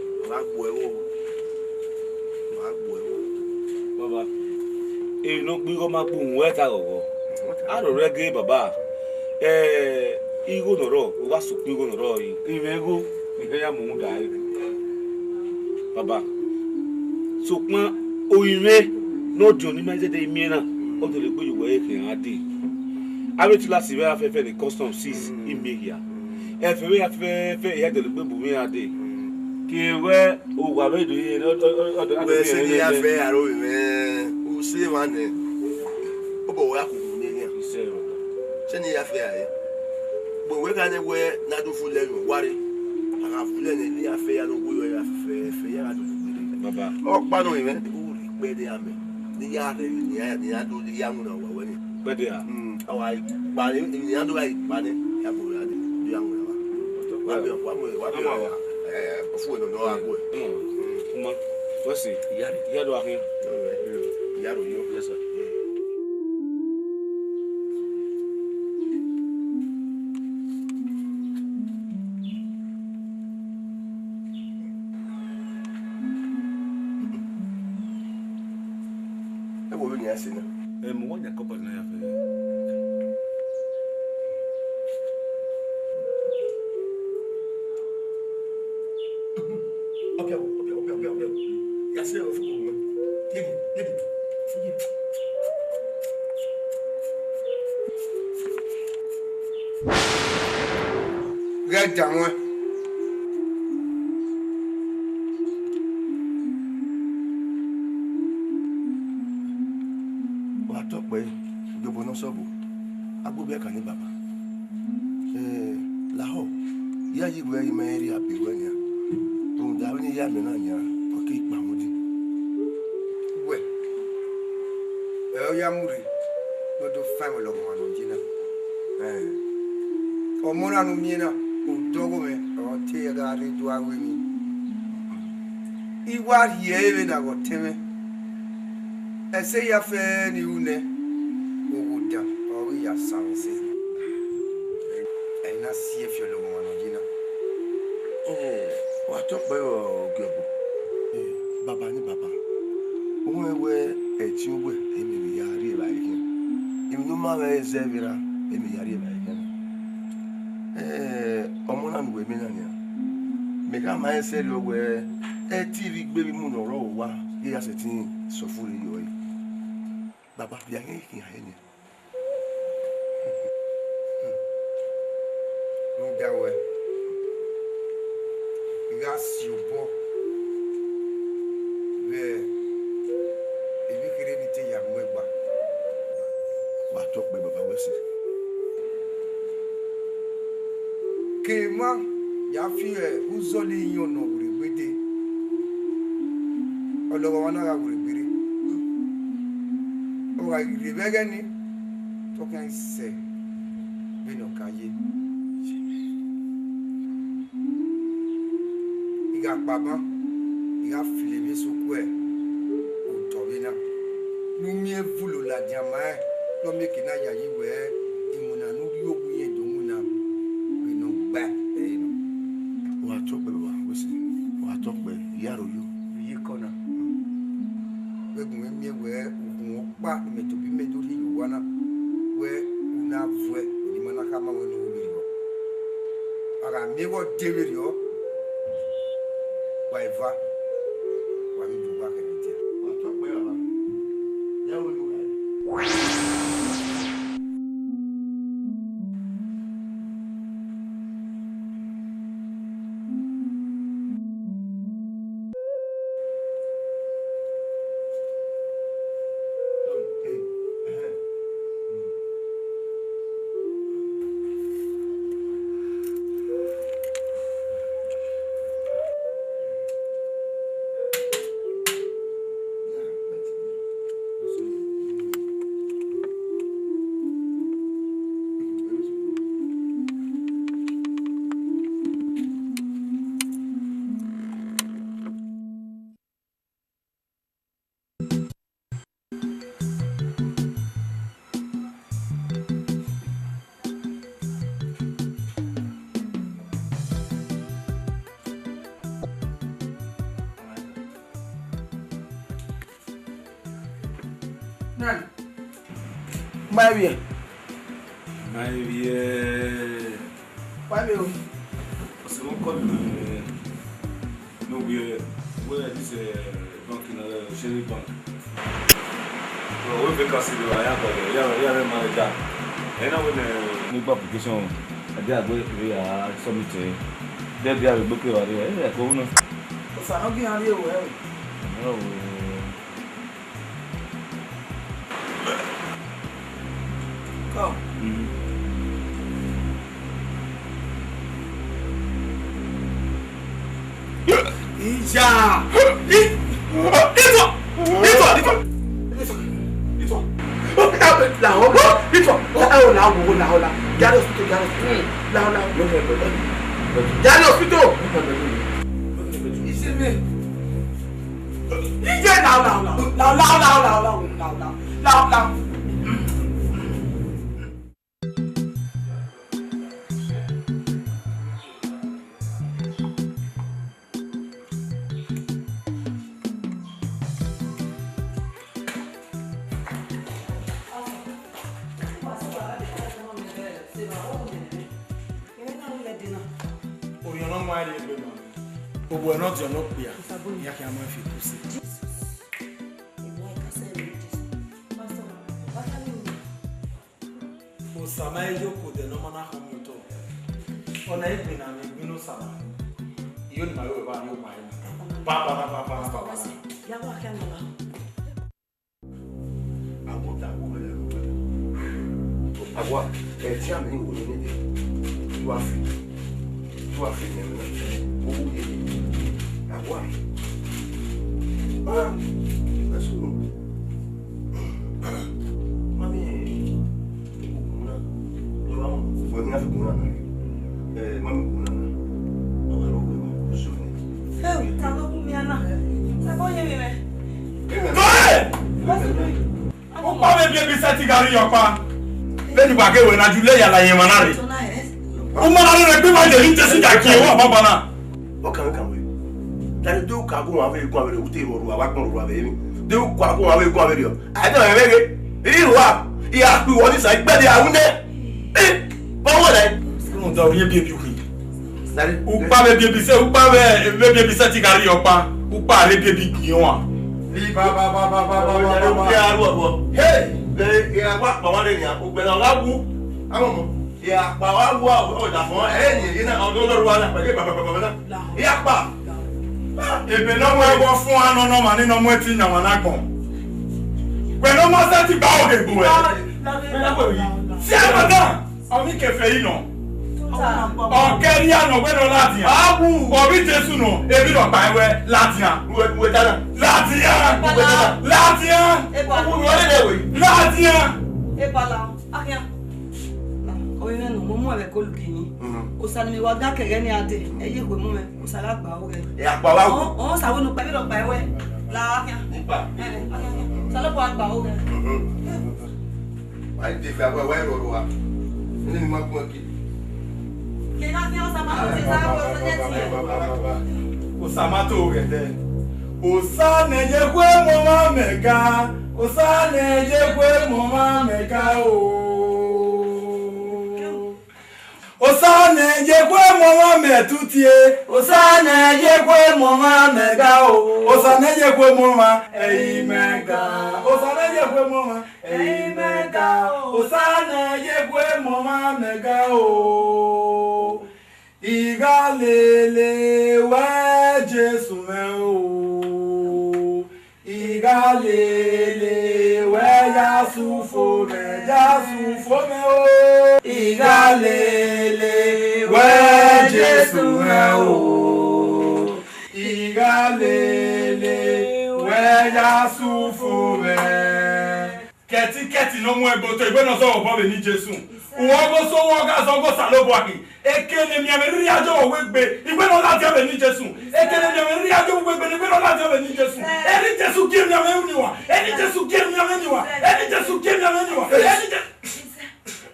Baba, if no, we go back to where I go. I don't reggae, Baba. Igo noro, o wa suku igo noro yi. Imego, ihe ya mu da yi. Baba. So pon oyire no jo ni meze de imi na. O to le gbe yo we ke ade. Abi ti la si ve afefe the custom 6 imi here. Efe we afefe ya de le gbe bu mi ade. Ki we o wa we do yi o we se ni afe aro we o se wa ne. O bo wa ku ni ni. Se ni afe aye. Bo we ka ne we na do fu le yo ware. Ara fu le ni afe ya no wo yo ya fe ya do. Baba. O pa no iwe o ri pe de ame. Ni ya re ni ya do ya mu na wa we ni. Pe de ya. Awa pa ni ya do ga pa ni ya bo ya de do ya mu na wa. Wa be wa fu no no agbo. Kuma. What's it? Ya do akin. Ya ro yo. Yes sir. Mo wanya kopa na ya fe. Okay. Ya se o fu ko. Yegi. Fuji. Ga jamwa. Pé gbogbo no sobo agbobe kan ni baba laho ya yi we yi meri abiwe ni o da ni ya mi na nya o ke ipa modi we o ya muri no do fa mo lo mo no jina o mo na no mi na o dogo me o te ga ri do awe mi iwa ye we na go teme ese ya fe ni une ya sanse ena sie fiolo mo jina wa to pe o gebo baba ni baba o we eti we emi ya ri ba yi emi no ma we zevira emi ya ri ba yi omo na we mi na ni me ka ma ese ri o we eti ri gbe mi mu no ro wa ya se tin so furi yo yi baba bi ya ki ya ni Dawe Gasio ve ebi kere ni te ya mwegba wa to pe baba we si kema ya fi uzoli yon no gbede olowo wana ga gbere o ga gbere ni to kan se bino kaye iga papa iga filemi sokwe o tobina numi evulo la diama no meke na yayi we imuna nu yogu ye domuna we no gba no wa to pe wa we si wa to pe yaro yo yi kona we gun emi we ogun pa me to bi me dori yuwana we una vwe ni mana kama we no mi ro ara mi wo dewe yo Waiva, wami duwa kenitia. Wato pe baba. Ya wo lu Maria. Maria. Why me? So we call no where this bank in Sherry Bank. We make us see the yeah manager. And now when new application they are going to submit they are book you are go no. So I no be on you well. No. Come. Ija! We're not your no clear. You can have to see. Osama yoko de no mana hamuto. Ona ibi na mi no sama. Iyo ni mayo ba yo mai. Papa. Ya wa kan mama. Agora, tinha amigo ne do África. Do África, né? Agora. Mas mami, vou na figura, mami, Tá louco, minha na. Tá bom, né? O pau é bem sete galinha, pá. Vem para que eu na Julia la yemanari. O manari é bem mais de 20 daqui, ó, babana. O can we? That do cargo ave com ave o tiro ro ava com ro ave mi. Do cargo ave com ave ro. I don't ave. Iri wa. Ia ku woni sai gbe de awune. Bawo dai. Não dá o rie bie bi. O pau é bem se, o pau é bem sete galinha, pá. O pau é bem bi ó. Hey, ya wa pa wa le ni o gbe na lawu. Awon ya pa wa wo o da fun eyin ina odun loru wa na pele baba. Ya pa. Ebe no mo ego fun ano no ma ni no mo ti nyan na gbon. Pe no mo se ti ba o de gbo e. Si abadan, o mi ke fe yi no. O ke ri ano gbe no lati an. Awu, o bi Jesu no, ebi no pa ewe lati an. We dana. Lati an. Lati an. Wo le de we. Lati an. Ebala, akia. Oyin no mo mu ebe ko lukini. O sa ni mi wa ga kere ni ade. Eye ko mu me, o sa la gba o re. Ya pa wa wo. O sa wo no pa bi lo pa ewe. La akia. Nipa. Sa lo pa gba o re. Ai de fa wa ro wa. Ni ma ku ki. Ke na ki o sa ma o ti sa wo so je ti. Osamato gede. Osa neje kwe mama mega. Osa neje kwe mama mega o. Osa neje kwe mama metutie. Osa neje kwe mama mega o. Osa neje kwe mama ei mega. Osa neje kwe mama ei mega. Osa neje kwe mama mega o. Igalele we Jesu me o. Igalele we Yasufo me o. Igalele we Jesu me o. Igalele we Yasufo me. Keti no mu ego to igbe no so obo be ni Jesu. Uwo go so wo ga so go salobo aki. Ekele mi ameri ajo wo gbe igbe no lati abe ni Jesu. Ekele mi ameri ajo wo gbe igbe no lati abe ni Jesu. Eni Jesu ki mi ameri ni wa. Eni Jesu ki mi ameri ni wa. Eni Jesu ki mi ameri ni wa. Eni Jesu.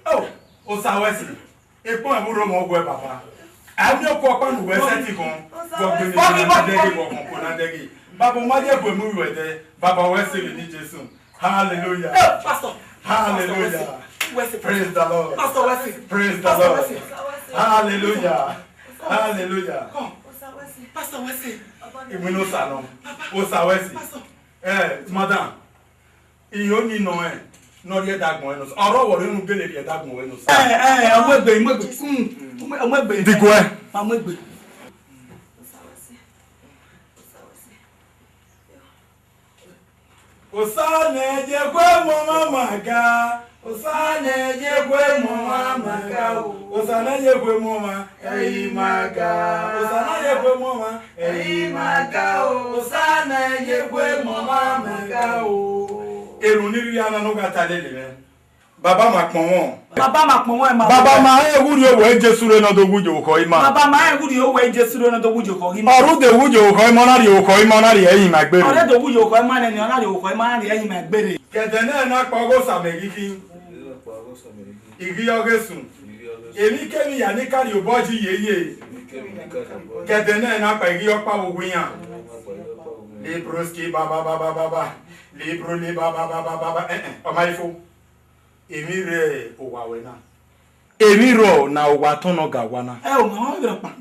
Oh, o sa wesi. Epo amuro mo gbe papa. Ami oko pa nu we seti kon. Go gbe ni na dege go kon na dege. Baba ma je gbe mu we de. Baba wesi ni Jesu. Hallelujah. Pastor. Hallelujah. Wesley. Praise the Lord. Pastor Wesley. Praise the Pastor Lord. Wesley. Hallelujah. Hallelujah. Come. Pastor, what's it? Even no salon. Osawesi. Madam. Iyo ni no no ye dagbon eno. Oro wo renu gele ye dagbon eno. Amwegbe. Diko e. Amwegbe. Osane je gwe mo mama ga. Osane je gwe mo mama ga. Osane je gwe mo mama ei maga. Osane je gwe mo mama ei maga. Osane je gwe mo mama ga o. Elu ni ri ana no ga talele me. Baba ma pon won. Baba ma pon won e ma. Baba ma e wuri o we Jesu re no do wujo ko ima. Baba ma e wuri o we Jesu re no do wujo ko ima. Oru de wujo ko ima na ri o ko ima na ri eyin ma gbere. Ore do wujo ko ima na ni ona ri o ko ima na ri eyin ma gbere. Kete na pa go samegiki. Igi ogesun. Emi kemi ya ni kari oboji yeye. Kete na pa igi opa oguyan. Libroski baba baba baba. Libro li baba baba baba. O ma ifo. Emi re owawe na. Emi ro na owa ton no ga wana. O ma o pa.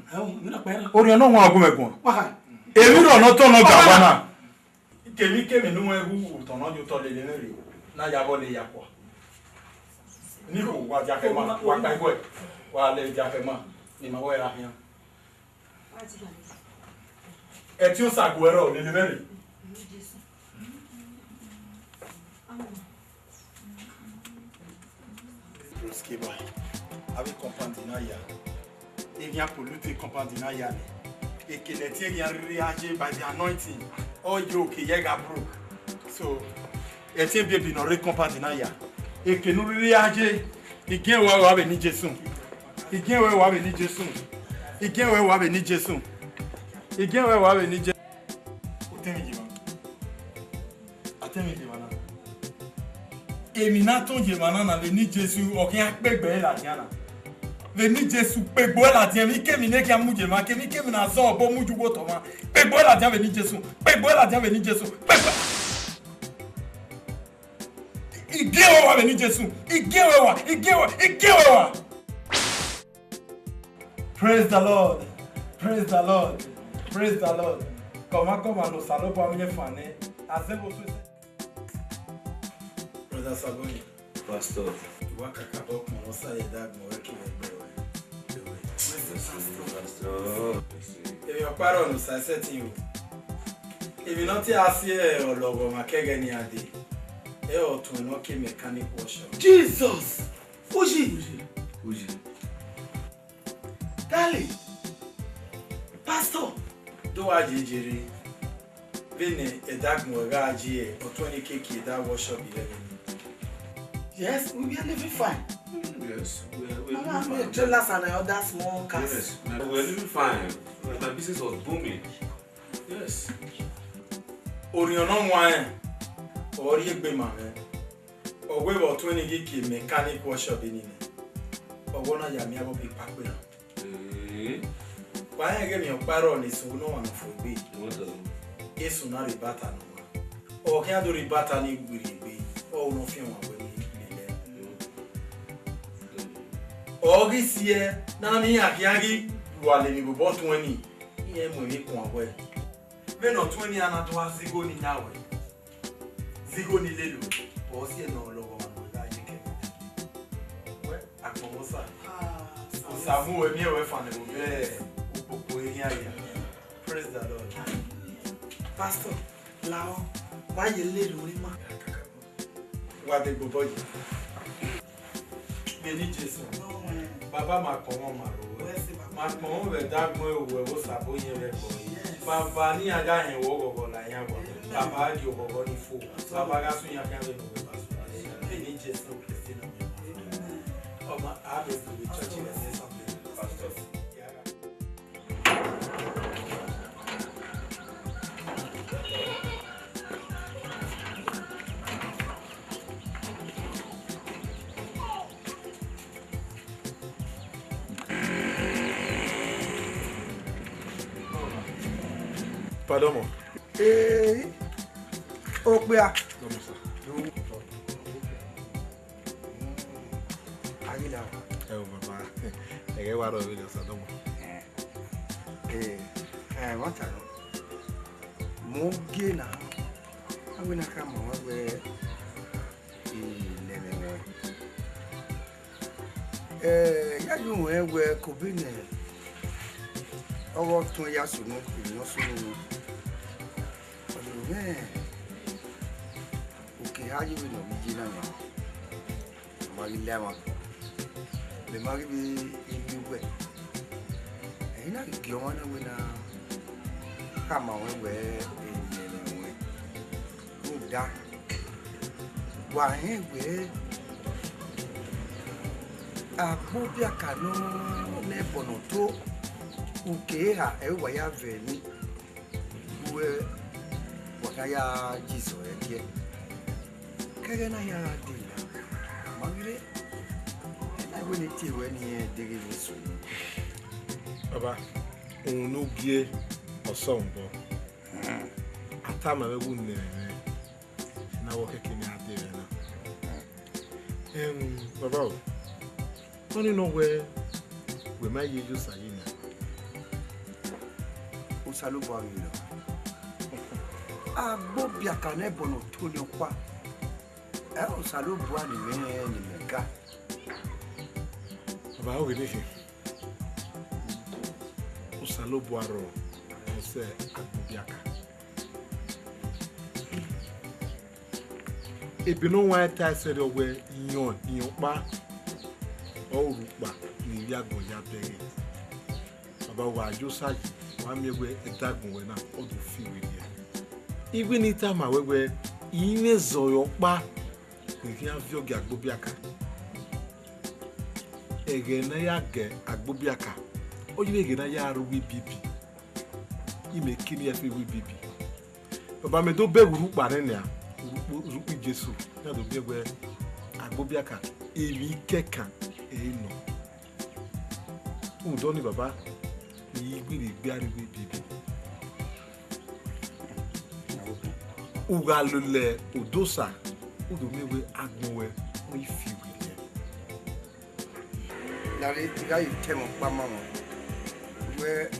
Mi na pa era. Ori no won agumegun. Wa. Emi ro no ton no ga wana. Kemi no ewu ton no jo to le le na ya bo le yapo. Ni ko wa ja fe ma wa pa igwe. Wa le ja fe ma. Ni ma wo era hian. E ti o saguero le le mere. Skiba. Avec compandinaya. Il vient pour lutter compandinaya. Et que les tiens viennent réagir by the anointing. Oh yo, qui est gabro. So, et tiens bien bien compandinaya. Et que nous réagir. Il vient wa venir Jésus. Il vient wa venir Jésus. Il vient wa venir Jésus. Il vient wa venir Jésus. Eminaton Jemana na veni Jésus okin apegbe la diana. Veni Jésus pegbo la diana mi kemi ne kia muje ma kemi kemi na zo obo muju go to ma. Pegbo la diana veni Jésus. Pegbo la diana veni Jésus. Pegbo. Igewa wa veni Jésus. Igewa. Praise the Lord. Praise the Lord. Praise the Lord. Comment no salo pa mi fane. Azebo so Osabuohien. Pastor. Wakaka bok mo sa ye dag mo e ki egbe we. Pastor. E yo paro no sa setting o. E bi no ti asie ologo makege ni ade. E o tun no ke mechanic workshop. Jesus. Uji. Dale. Pastor. Do ajijiri. Vene e dag mo ga aji e o 20k ki da workshop 11. Yes, we are living fine. Yes, we're Mama, living fine. trailers and other small cars. Yes, we're living fine. My business was booming. Yes. Oriono wan. Ori egbe ma me. Ogwe bo 20k ki mechanic workshop ni ne. Ogwo na ya mi abo bi pape na. Kwa ye ge mi oparo ni so no wan fo gbe. Esu na ribata no ma. O kia do ribata ni gbiri gbe. O no fi wan we ni. Ogi sie na mi akiagi wale mi bo 20. Iye mo mi kun awe. Ve no 20 ana to azigo ni nyawe. Zigo ni lelo. O sie no logo ma ga jike. We akpomosa. Osamu we mi we fan e be popo yin aya. Praise the Lord. Pastor, lao, why you lelo ri ma? Wa de go boy. Beni Jesu. Baba ma pon won ma ro. Ma pon won be dagbon ewo Osabuohien re ko. Baba ni aga yen wo gogo la yan wo. Baba di ogogo ni fo. Baba ga sun yan kan be no be pasu. Beni Jesu Christina. Oma abe the church and say something pastor. Pardon moi. Okpea. Comment ça? Ayi la. Baba. I what of it is. What I know. More now. I will not come over ya you where could be over 2 years ago, you know, so okay, how you know, Gina? Magilama. The Maggie in you way. And I go on when I come away in good dark. Why, where? Akubia kano ne bonoto ukeha ewa ya veni we wakaya jiso ekie kage na ya dina magire na woni ti we ni dege so Baba onu gie osombo atama we wunne na wo keke ni adere na baba don't know where we might use Salina. Osabuohien. Bobia kane bono Tonyo kwa. Osabuohien ni mega. Baba o gele. Osabuohien se abubiaka. Ebino wa ta se de we yon pa Orupa ni yago ya bere. Baba wa Josaji wa mewe edagun we na odu fi we ye. Even itama wewe ine zoyo pa ni avio ge agbobiaka. Ege na ya ge agbobiaka. Oyiwe ege na ya aru wi bibi. Ime kini ya fi wi bibi. Baba me do be urupa ne ya. Urupa Jesu. Na do be we agbobiaka. Ewi kekan no. Udoni baba ni gbiri gbe ariwe bibi. Ugalule odosa udomewe agbonwe o ifi wi. Lari tiga itemo pa mama. We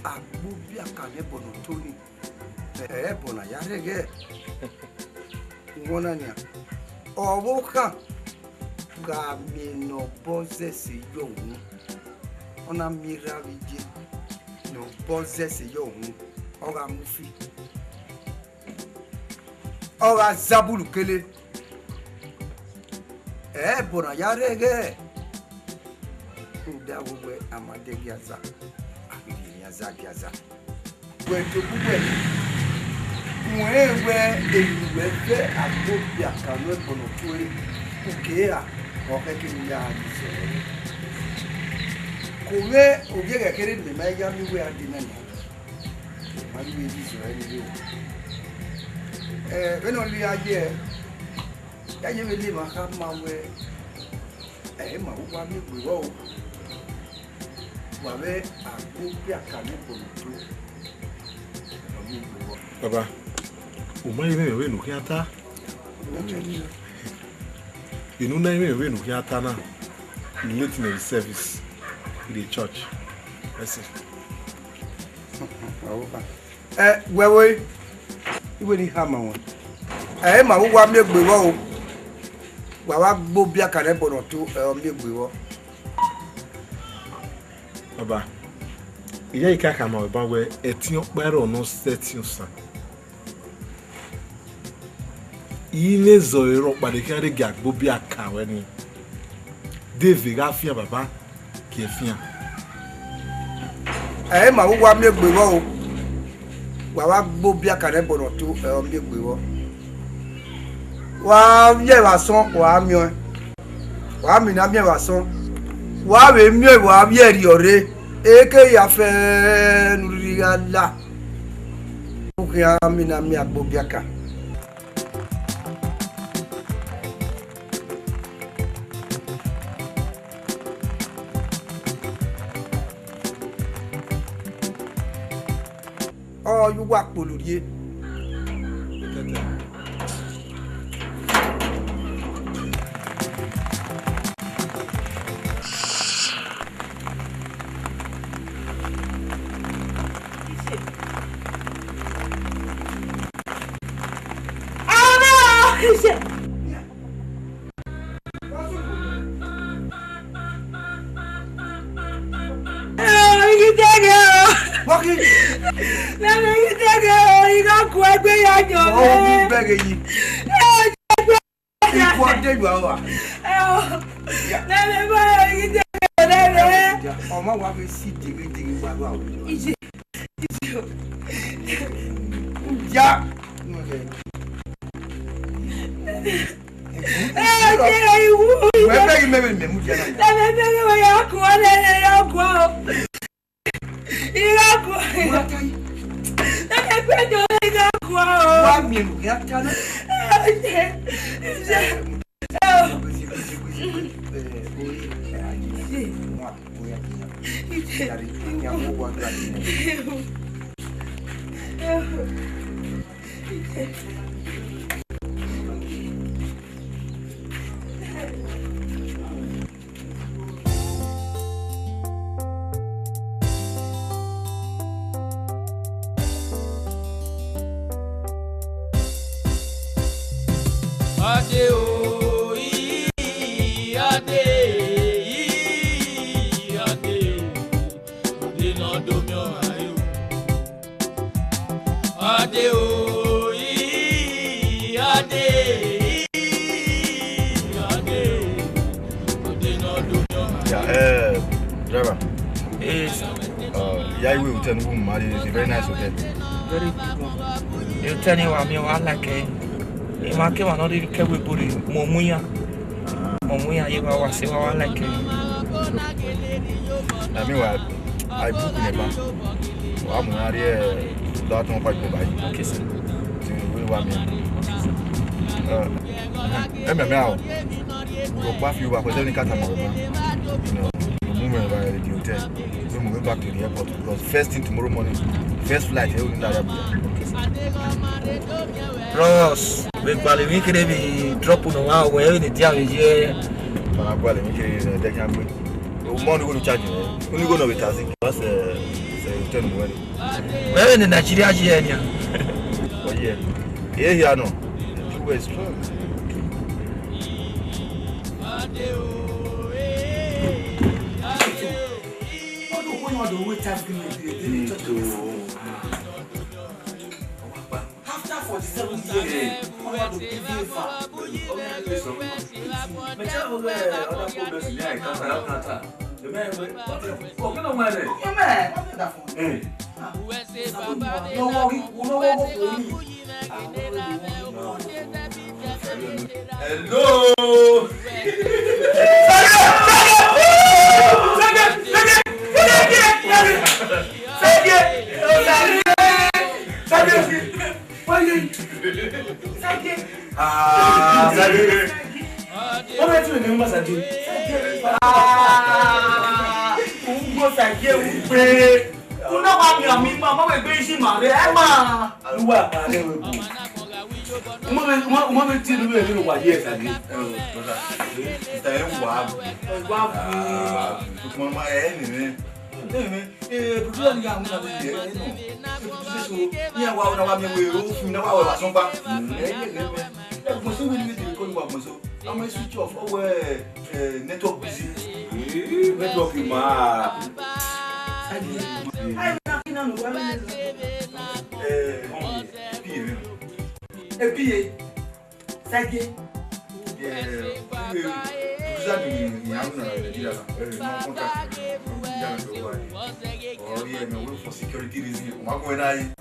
agbobia kane bono Tony. Bona ya rege. Ngona nia. Owoka ga mi no possess yo hu ona mira vije no possess yo hu oga mufi oga zabulu kele bona ya rege nda wewe amade giaza abiri yaza we to kubwe mwewe eluwe fe agbobia kanwe bono tuwe ukea okeke nya diso kome obiega kere me maya mi we adinana mali we diso ani we beno li aje ya ye me li ma ka ma we ma wa mi gbe wo wa be agbobia kanwe bono tuwe Baba umaye we no kiata you know we no kiata na relating the service in the church. That's it. Wewe iwe ni hama won ma wo wa megbe wo o wa gbo bia kare bono to megbe wo Baba iya ikaka ma ba we etin opero no setting san ile zoiro pade kare gagbo bi aka we ni David afia baba ki efia ma wo wa megbe wo o wa gbo bi aka re bono to megbe wo wa ye wa son wa mi na mi wa son wa we mi wa bi eri ore eke ya fe nuri ala o ki mi na mi agbo bi aka you work polluye Fucking. Let me take it. You got quite big. Oh, beg you. You want to go? Let me buy it. Oh, my wife is sitting. Yeah. Driver. Yes. Yeah, we will tell you, Mari, it's a very nice hotel. Very good. You tell me what I like it. You might come another carry body, Momuya. Momuya, you are what I like it. I mean, I book in a bank. I'm not here. That one quite good. Okay, sir. You want me? Go back you back with any cat. The hotel. So we go back to the airport because first thing tomorrow morning, first flight here in that airport. Ross, we probably make it be drop on our way in the town here. I probably make it they can go. Money go to charge you. Only go no with taxi. That's hotel money. Where in the Nigeria here? Oh yeah. Here no. You were strong. The waiters give me after 47 years, Hello. I'm switch off network busy. Network ma. For security reasons, I'm going to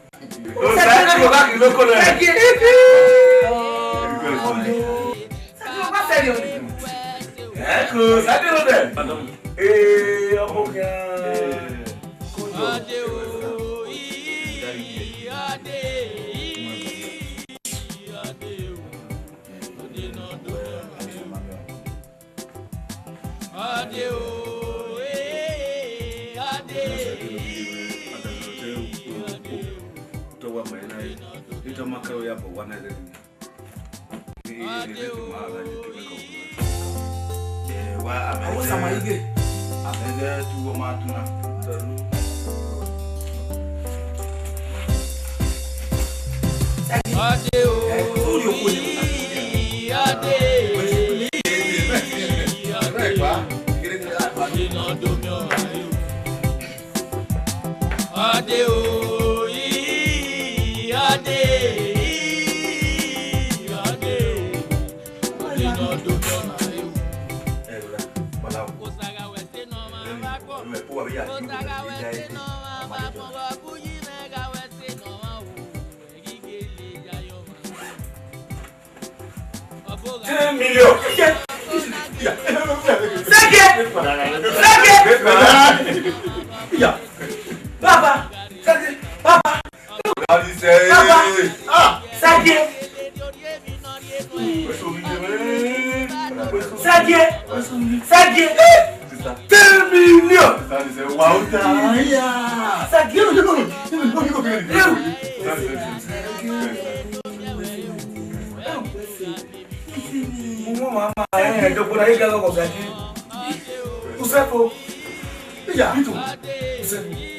Ade o, ade, ade. Ode no do na eu. Malau. Me puedo ver aquí. $10 million. Papa, Papa. Mama, eu por aí que ela consegue. O Seco. Já. O Seco.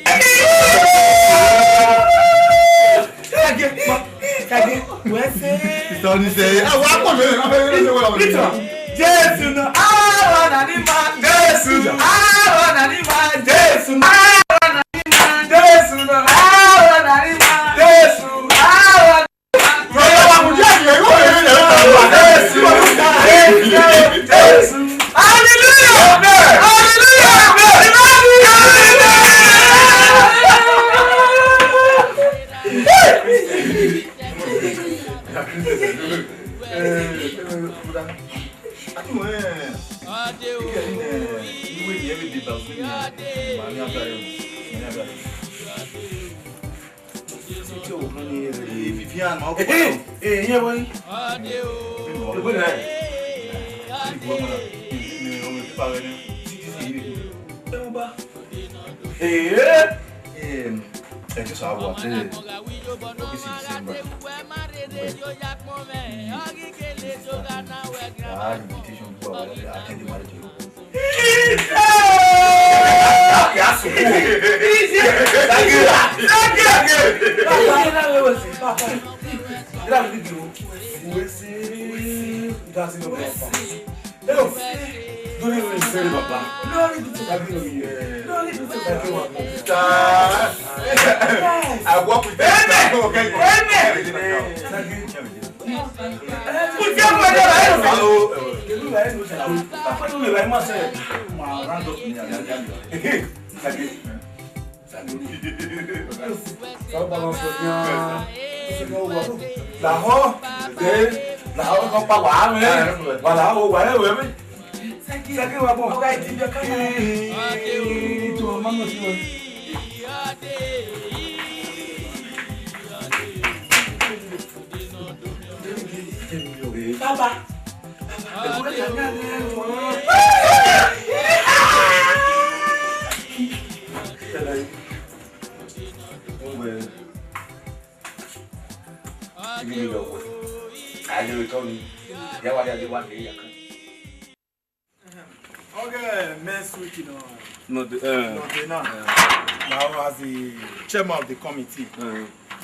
Now, as the chairman of the committee,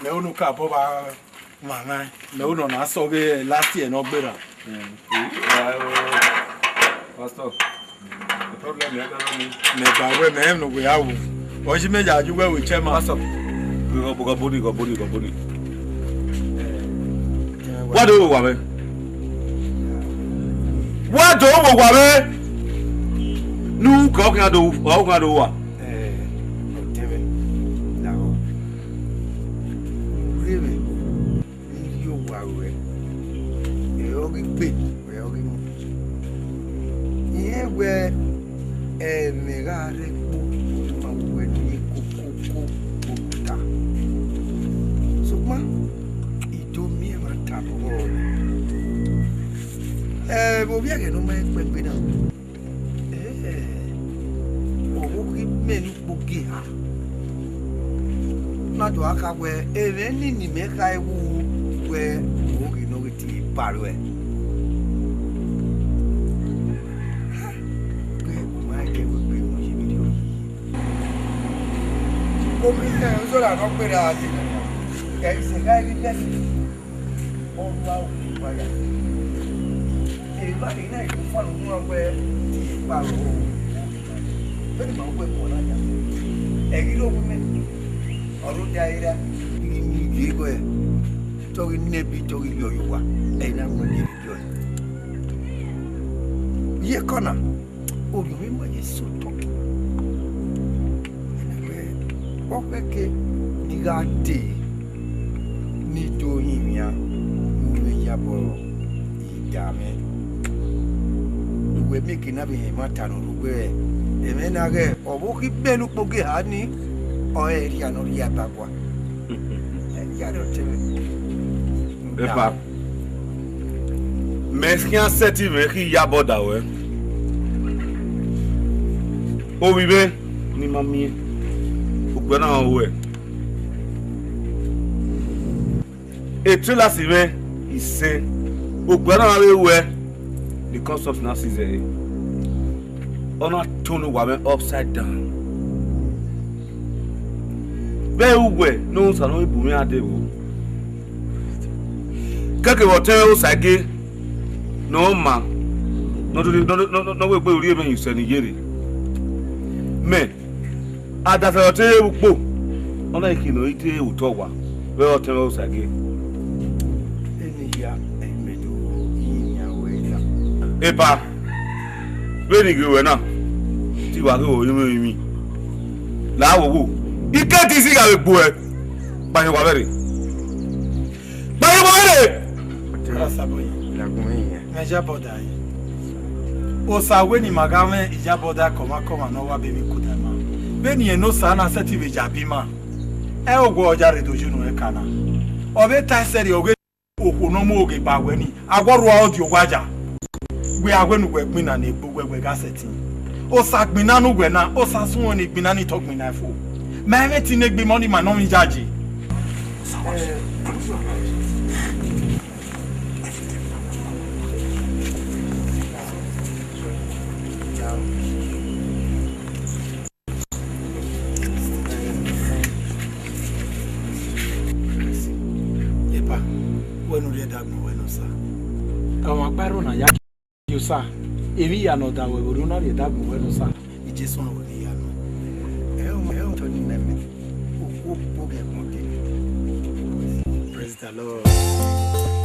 me unu ka boba mama, me unu na so ge last year no gbera. Pastor, the problem is that Me ba we me no we awu. O ji me ja ju we with chairman. Pastor, go body. What do you want? What do you want? Nu ko kan do, o kan do wa. Where a megare when you cook. So, ma, it do me a tap. We are no man when we don't. We many bookie. Not to Aka where any make I woo where we know it parway. Sola no puede que se cae el día on va vaya el marina y fue una web para pero no fue por allá el hilo ọrụ daira ni ego e tori nebi tori yoyuwa e na mo ni yo ye kona o yo mi mo ye so to o fe ke diga de ni do yimia mi ya bo idame we make na be mata no rugwe e me na ge obo ki belu poge hani o e ri ano ri abagwa e ya do tele Epa meskin seti me ki ya boda we o vive ni mami o gbe na we e tula si me ise o gbe na we the concept now is there. On a tone woman upside down. Very well, no one will be me at the table. Kake hotel sage no man. No way we live in Senigeri. Men, at the hotel book. On a kino ite utowa. Where hotel sage. Epa, very good now. See what you mean. Now, you can't see a boy. By your very. By your very. Mejaboda. Osabuohien magame ijaboda koma no wa baby kudama. Beni no sana seti be jabima. E ogwo ojare dojunu e kana. Obe ta seri oge okuno mo oge bagweni. Agworu audio gwaja. We are going to work me and a book where gassetting. O sack me nano when I also soon it be nani talk me na fool. My meeting be money my non judge. Epa, when we are no sir. Our barona yak. You sir, if you are not that way, we do not get that when sir. It just one of the Praise the Lord.